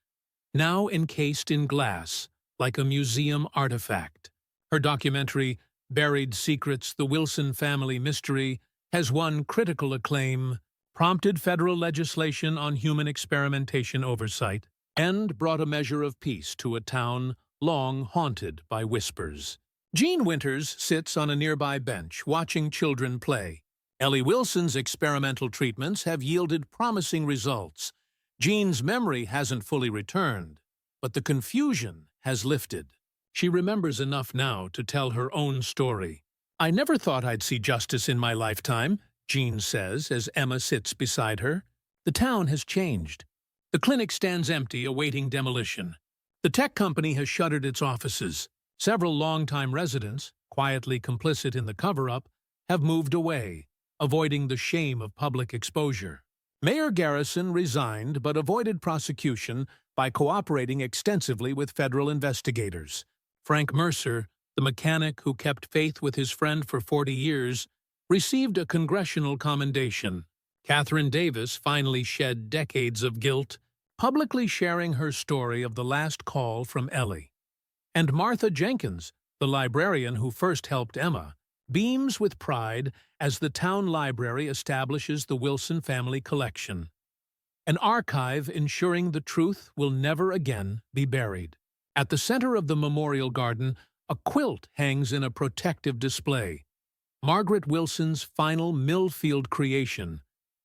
now encased in glass, like a museum artifact. Her documentary, Buried Secrets: The Wilson Family Mystery, has won critical acclaim, prompted federal legislation on human experimentation oversight, and brought a measure of peace to a town long haunted by whispers. Jean Winters sits on a nearby bench watching children play. Ellie Wilson's experimental treatments have yielded promising results. Jean's memory hasn't fully returned, but the confusion has lifted. She remembers enough now to tell her own story. I never thought I'd see justice in my lifetime, Jean says as Emma sits beside her. The town has changed. The clinic stands empty, awaiting demolition. The tech company has shuttered its offices. Several longtime residents, quietly complicit in the cover-up, have moved away, avoiding the shame of public exposure. Mayor Garrison resigned but avoided prosecution by cooperating extensively with federal investigators. Frank Mercer, the mechanic who kept faith with his friend for 40 years, received a congressional commendation. Catherine Davis finally shed decades of guilt, publicly sharing her story of the last call from Ellie. And Martha Jenkins, the librarian who first helped Emma, beams with pride as the town library establishes the Wilson family collection, an archive ensuring the truth will never again be buried. At the center of the memorial garden, a quilt hangs in a protective display. Margaret Wilson's final Millfield creation,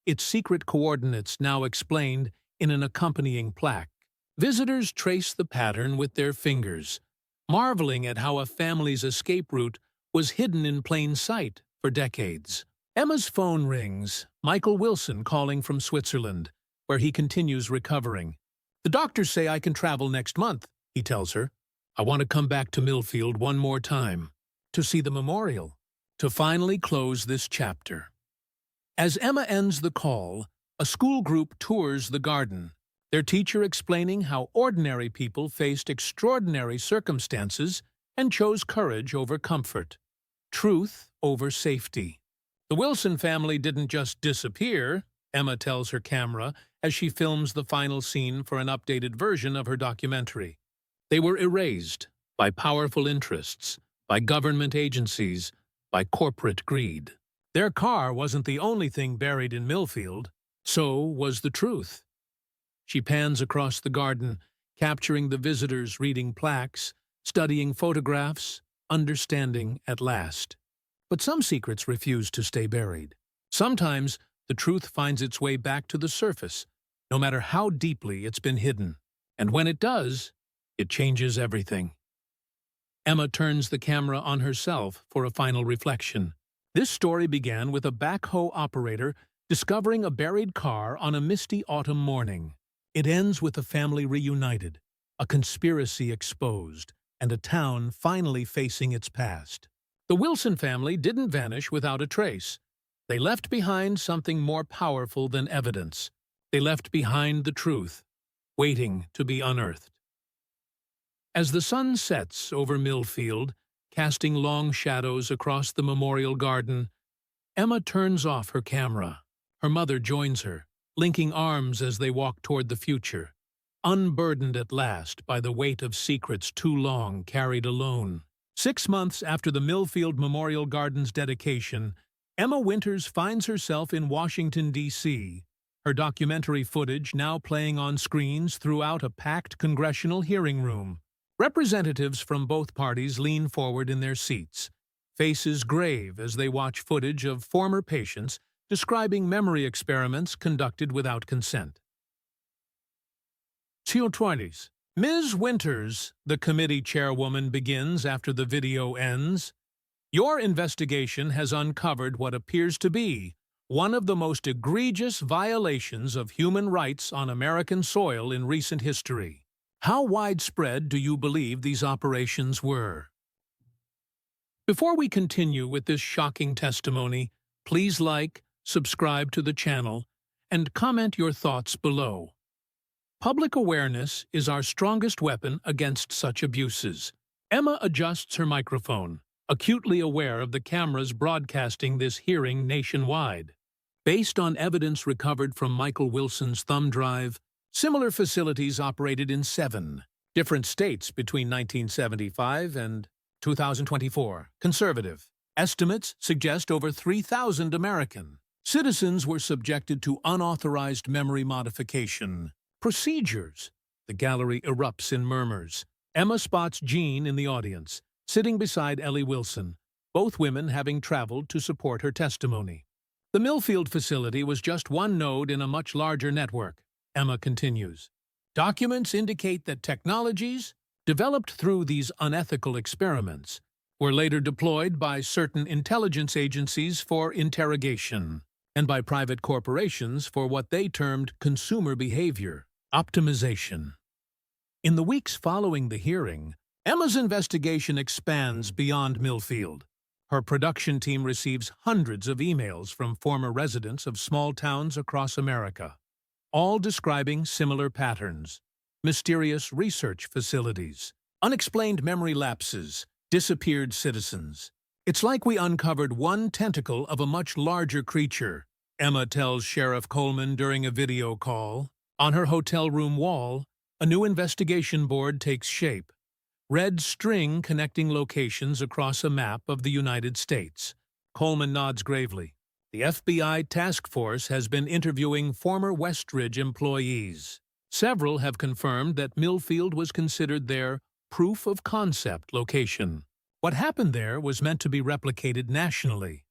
its secret coordinates now explained in an accompanying plaque. Visitors trace the pattern with their fingers, marveling at how a family's escape route was hidden in plain sight for decades. Emma's phone rings, Michael Wilson calling from Switzerland, where he continues recovering. "The doctors say I can travel next month," he tells her. "I want to come back to Millfield one more time, to see the memorial, to finally close this chapter." As Emma ends the call, a school group tours the garden, their teacher explaining how ordinary people faced extraordinary circumstances and chose courage over comfort, truth over safety. The Wilson family didn't just disappear, Emma tells her camera as she films the final scene for an updated version of her documentary. They were erased by powerful interests, by government agencies, by corporate greed. Their car wasn't the only thing buried in Millfield, so was the truth. She pans across the garden, capturing the visitors reading plaques, studying photographs, understanding at last. But some secrets refuse to stay buried. Sometimes the truth finds its way back to the surface, no matter how deeply it's been hidden. And when it does, it changes everything. Emma turns the camera on herself for a final reflection. This story began with a backhoe operator discovering a buried car on a misty autumn morning. It ends with a family reunited, a conspiracy exposed, and a town finally facing its past. The Wilson family didn't vanish without a trace. They left behind something more powerful than evidence. They left behind the truth, waiting to be unearthed. As the sun sets over Millfield, casting long shadows across the memorial garden, Emma turns off her camera. Her mother joins her, linking arms as they walk toward the future, unburdened at last by the weight of secrets too long carried alone. 6 months after the Millfield Memorial Garden's dedication, Emma Winters finds herself in Washington, D.C., her documentary footage now playing on screens throughout a packed congressional hearing room. Representatives from both parties lean forward in their seats, faces grave as they watch footage of former patients describing memory experiments conducted without consent. "20s. Ms. Winters," the committee chairwoman begins after the video ends, "your investigation has uncovered what appears to be one of the most egregious violations of human rights on American soil in recent history. How widespread do you believe these operations were?" Before we continue with this shocking testimony, please like, subscribe to the channel, and comment your thoughts below. Public awareness is our strongest weapon against such abuses. Emma adjusts her microphone, acutely aware of the cameras broadcasting this hearing nationwide. Based on evidence recovered from Michael Wilson's thumb drive, similar facilities operated in 7 different states between 1975 and 2024. Conservative estimates suggest over 3,000 American citizens were subjected to unauthorized memory modification procedures. The gallery erupts in murmurs. Emma spots Jean in the audience, sitting beside Ellie Wilson, both women having traveled to support her testimony. The Millfield facility was just one node in a much larger network, Emma continues. Documents indicate that technologies, developed through these unethical experiments, were later deployed by certain intelligence agencies for interrogation, and by private corporations for what they termed consumer behavior optimization. In the weeks following the hearing, Emma's investigation expands beyond Millfield. Her production team receives hundreds of emails from former residents of small towns across America, all describing similar patterns: mysterious research facilities, unexplained memory lapses, disappeared citizens. It's like we uncovered one tentacle of a much larger creature, Emma tells Sheriff Coleman during a video call. On her hotel room wall, a new investigation board takes shape. Red string connecting locations across a map of the United States. Coleman nods gravely. The FBI task force has been interviewing former Westridge employees. Several have confirmed that Millfield was considered their proof-of-concept location. What happened there was meant to be replicated nationally.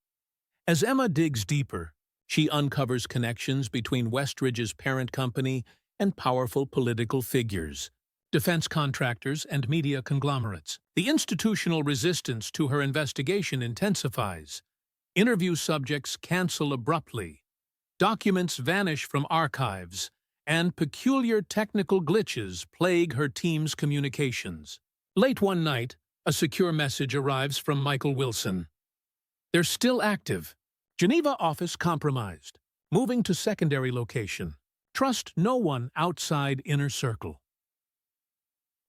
As Emma digs deeper, she uncovers connections between Westridge's parent company and powerful political figures, defense contractors, and media conglomerates. The institutional resistance to her investigation intensifies. Interview subjects cancel abruptly. Documents vanish from archives, and peculiar technical glitches plague her team's communications. Late one night, a secure message arrives from Michael Wilson. They're still active. Geneva office compromised. Moving to secondary location. Trust no one outside inner circle.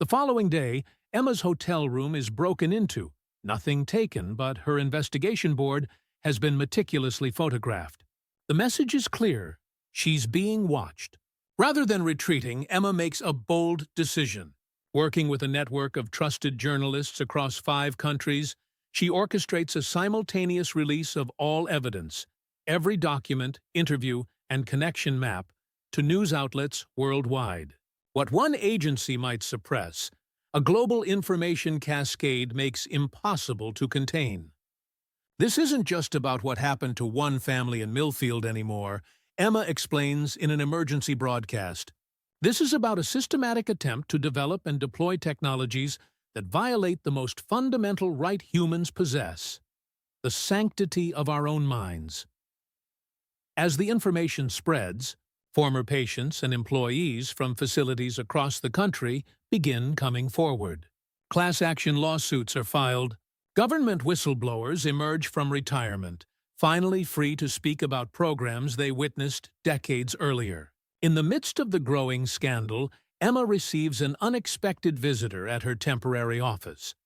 The following day, Emma's hotel room is broken into. Nothing taken, but her investigation board has been meticulously photographed. The message is clear. She's being watched. Rather than retreating, Emma makes a bold decision. Working with a network of trusted journalists across 5 countries, she orchestrates a simultaneous release of all evidence, every document, interview, and connection map, to news outlets worldwide. What one agency might suppress, a global information cascade makes impossible to contain. This isn't just about what happened to one family in Millfield anymore, Emma explains in an emergency broadcast. This is about a systematic attempt to develop and deploy technologies that violate the most fundamental right humans possess: the sanctity of our own minds. As the information spreads, former patients and employees from facilities across the country begin coming forward. Class action lawsuits are filed. Government whistleblowers emerge from retirement, finally free to speak about programs they witnessed decades earlier. In the midst of the growing scandal, Emma receives an unexpected visitor at her temporary office.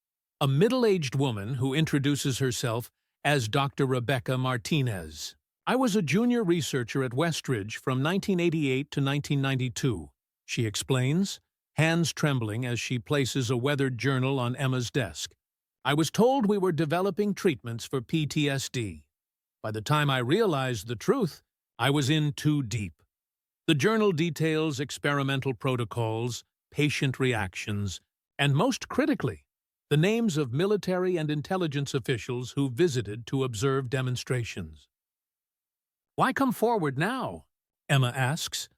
A middle-aged woman who introduces herself as Dr. Rebecca Martinez. I was a junior researcher at Westridge from 1988 to 1992, she explains, hands trembling as she places a weathered journal on Emma's desk. I was told we were developing treatments for PTSD. By the time I realized the truth, I was in too deep. The journal details experimental protocols, patient reactions, and most critically, the names of military and intelligence officials who visited to observe demonstrations. Why come forward now? Emma asks.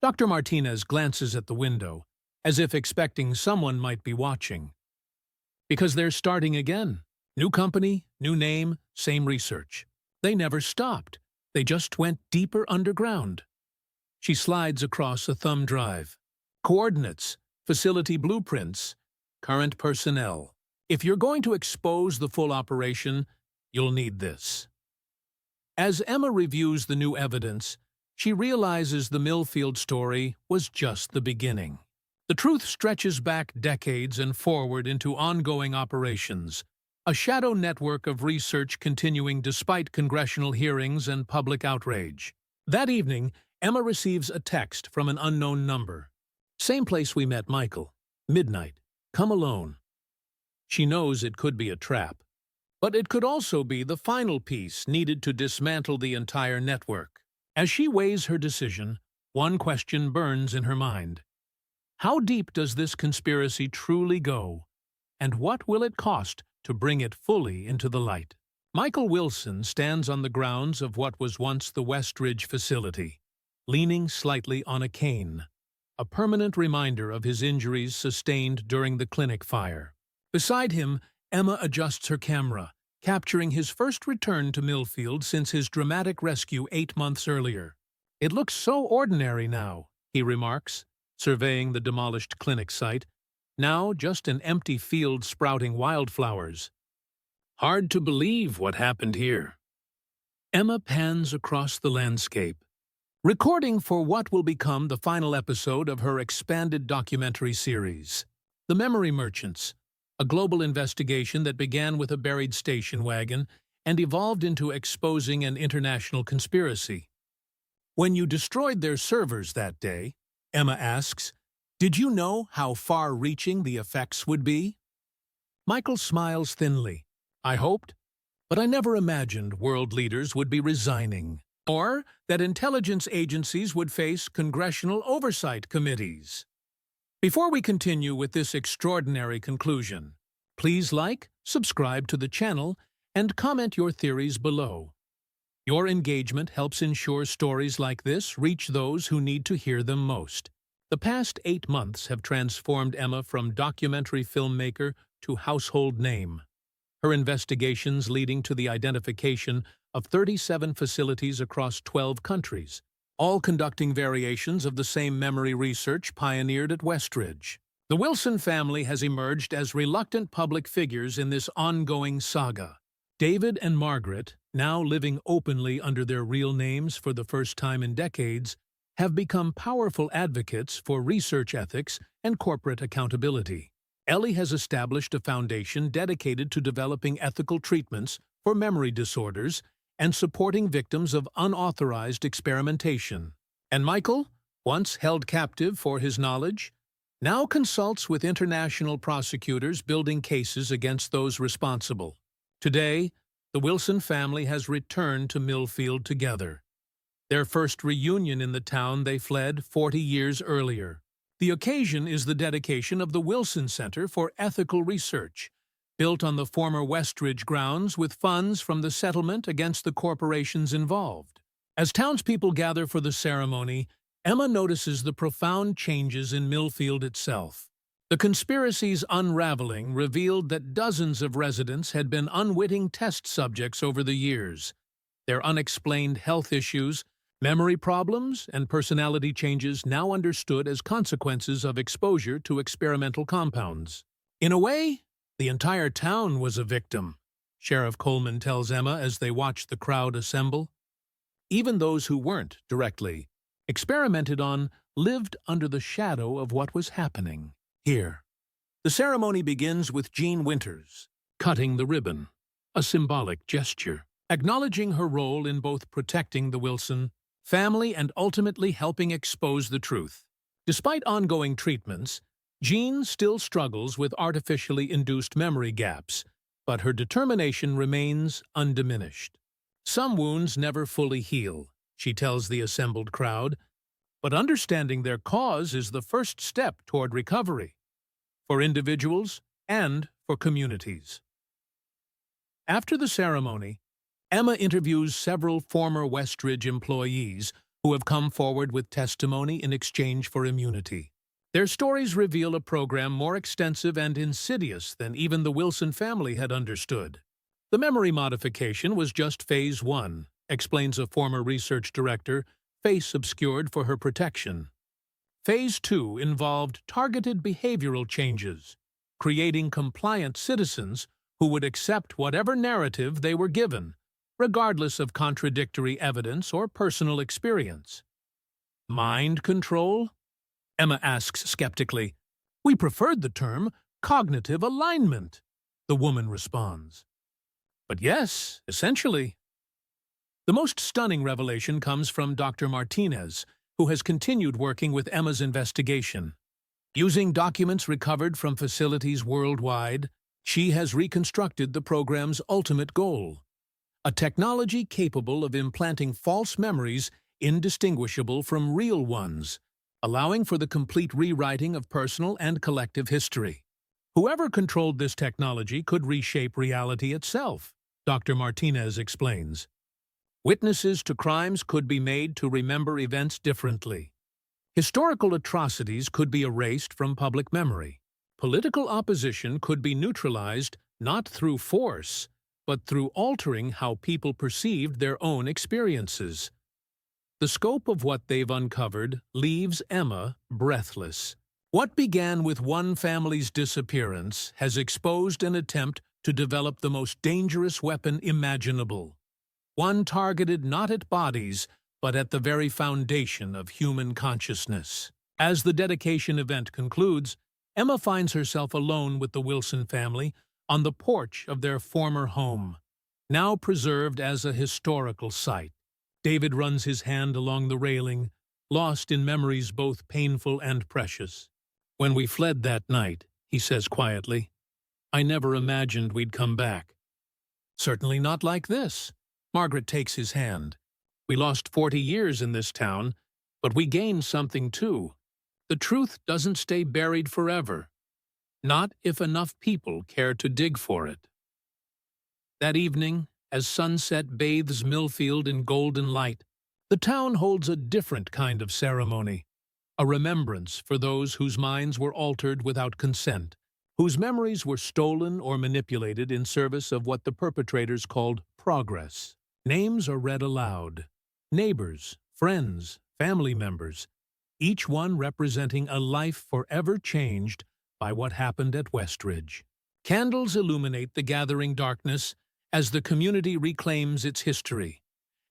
Dr. Martinez glances at the window, as if expecting someone might be watching. Because they're starting again. New company, new name, same research. They never stopped. They just went deeper underground. She slides across a thumb drive. Coordinates, facility blueprints, current personnel. If you're going to expose the full operation, you'll need this. As Emma reviews the new evidence, she realizes the Millfield story was just the beginning. The truth stretches back decades and forward into ongoing operations, a shadow network of research continuing despite congressional hearings and public outrage. That evening, Emma receives a text from an unknown number. Same place we met Michael. Midnight. Come alone. She knows it could be a trap, but it could also be the final piece needed to dismantle the entire network. As she weighs her decision, one question burns in her mind. How deep does this conspiracy truly go, and what will it cost to bring it fully into the light? Michael Wilson stands on the grounds of what was once the Westridge facility, leaning slightly on a cane, a permanent reminder of his injuries sustained during the clinic fire. Beside him, Emma adjusts her camera, capturing his first return to Millfield since his dramatic rescue 8 months earlier. It looks so ordinary now, he remarks, surveying the demolished clinic site. now just an empty field sprouting wildflowers. Hard to believe what happened here. Emma pans across the landscape, recording for what will become the final episode of her expanded documentary series, The Memory Merchants, a global investigation that began with a buried station wagon and evolved into exposing an international conspiracy. When you destroyed their servers that day, Emma asks, did you know how far-reaching the effects would be? Michael smiles thinly. I hoped, but I never imagined world leaders would be resigning, or that intelligence agencies would face congressional oversight committees. Before we continue with this extraordinary conclusion, please like, subscribe to the channel, and comment your theories below. Your engagement helps ensure stories like this reach those who need to hear them most. The past 8 months have transformed Emma from documentary filmmaker to household name. Her investigations leading to the identification of 37 facilities across 12 countries, all conducting variations of the same memory research pioneered at Westridge. The Wilson family has emerged as reluctant public figures in this ongoing saga. David and Margaret, now living openly under their real names for the first time in decades, have become powerful advocates for research ethics and corporate accountability. Ellie has established a foundation dedicated to developing ethical treatments for memory disorders and supporting victims of unauthorized experimentation. And Michael, once held captive for his knowledge, now consults with international prosecutors building cases against those responsible. Today, the Wilson family has returned to Millfield together. Their first reunion in the town they fled 40 years earlier. The occasion is the dedication of the Wilson Center for Ethical Research, built on the former Westridge grounds with funds from the settlement against the corporations involved. As townspeople gather for the ceremony, Emma notices the profound changes in Millfield itself. The conspiracy's unraveling revealed that dozens of residents had been unwitting test subjects over the years. Their unexplained health issues, memory problems, and personality changes now understood as consequences of exposure to experimental compounds. In a way, the entire town was a victim, Sheriff Coleman tells Emma as they watch the crowd assemble. Even those who weren't directly experimented on lived under the shadow of what was happening here. The ceremony begins with Jean Winters cutting the ribbon, a symbolic gesture, acknowledging her role in both protecting the Wilson family and ultimately helping expose the truth. Despite ongoing treatments, Jean still struggles with artificially induced memory gaps, but her determination remains undiminished. Some wounds never fully heal, she tells the assembled crowd, but understanding their cause is the first step toward recovery, for individuals and for communities. After the ceremony, Emma interviews several former Westridge employees who have come forward with testimony in exchange for immunity. Their stories reveal a program more extensive and insidious than even the Wilson family had understood. The memory modification was just phase 1, explains a former research director, face obscured for her protection. Phase 2 involved targeted behavioral changes, creating compliant citizens who would accept whatever narrative they were given, regardless of contradictory evidence or personal experience. Mind control? Emma asks skeptically. We preferred the term cognitive alignment, the woman responds. But yes, essentially. The most stunning revelation comes from Dr. Martinez, who has continued working with Emma's investigation. Using documents recovered from facilities worldwide, she has reconstructed the program's ultimate goal: a technology capable of implanting false memories indistinguishable from real ones, allowing for the complete rewriting of personal and collective history. Whoever controlled this technology could reshape reality itself, Dr. Martinez explains. Witnesses to crimes could be made to remember events differently. Historical atrocities could be erased from public memory. Political opposition could be neutralized not through force, but through altering how people perceived their own experiences. The scope of what they've uncovered leaves Emma breathless. What began with one family's disappearance has exposed an attempt to develop the most dangerous weapon imaginable, one targeted not at bodies, but at the very foundation of human consciousness. As the dedication event concludes, Emma finds herself alone with the Wilson family on the porch of their former home, now preserved as a historical site. David runs his hand along the railing, lost in memories both painful and precious. "When we fled that night," he says quietly, "I never imagined we'd come back." "Certainly not like this." Margaret takes his hand. "We lost 40 years in this town, but we gained something too. The truth doesn't stay buried forever. Not if enough people care to dig for it." That evening, as sunset bathes Millfield in golden light, the town holds a different kind of ceremony, a remembrance for those whose minds were altered without consent, whose memories were stolen or manipulated in service of what the perpetrators called progress. Names are read aloud. Neighbors, friends, family members, each one representing a life forever changed by what happened at Westridge. Candles illuminate the gathering darkness as the community reclaims its history,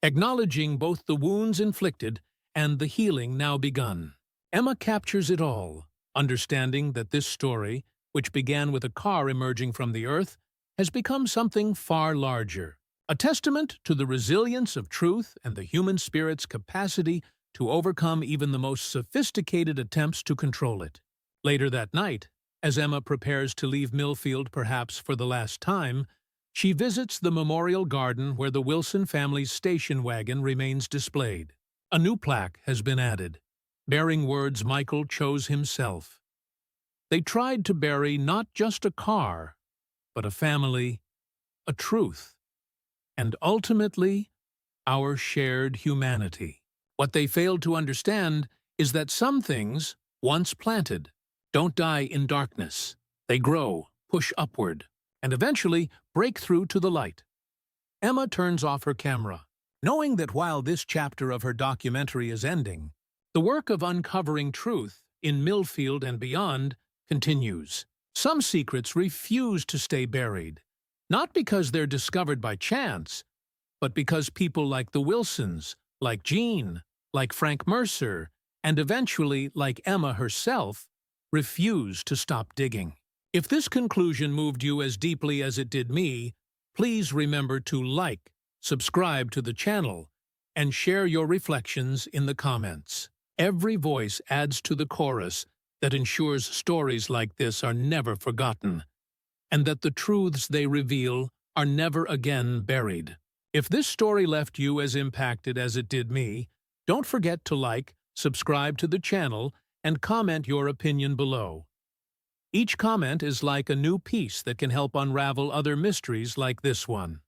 acknowledging both the wounds inflicted and the healing now begun. Emma captures it all, understanding that this story, which began with a car emerging from the earth, has become something far larger, a testament to the resilience of truth and the human spirit's capacity to overcome even the most sophisticated attempts to control it. Later that night, as Emma prepares to leave Millfield perhaps for the last time, she visits the memorial garden where the Wilson family's station wagon remains displayed. A new plaque has been added, bearing words Michael chose himself. They tried to bury not just a car, but a family, a truth, and ultimately, our shared humanity. What they failed to understand is that some things, once planted, don't die in darkness. They grow, push upward, and eventually break through to the light. Emma turns off her camera, knowing that while this chapter of her documentary is ending, the work of uncovering truth in Millfield and beyond continues. Some secrets refuse to stay buried, not because they're discovered by chance, but because people like the Wilsons, like Jean, like Frank Mercer, and eventually like Emma herself, refuse to stop digging. If this conclusion moved you as deeply as it did me, please remember to like, subscribe to the channel, and share your reflections in the comments. Every voice adds to the chorus that ensures stories like this are never forgotten, and that the truths they reveal are never again buried. If this story left you as impacted as it did me, don't forget to like, subscribe to the channel, and comment your opinion below. Each comment is like a new piece that can help unravel other mysteries like this one.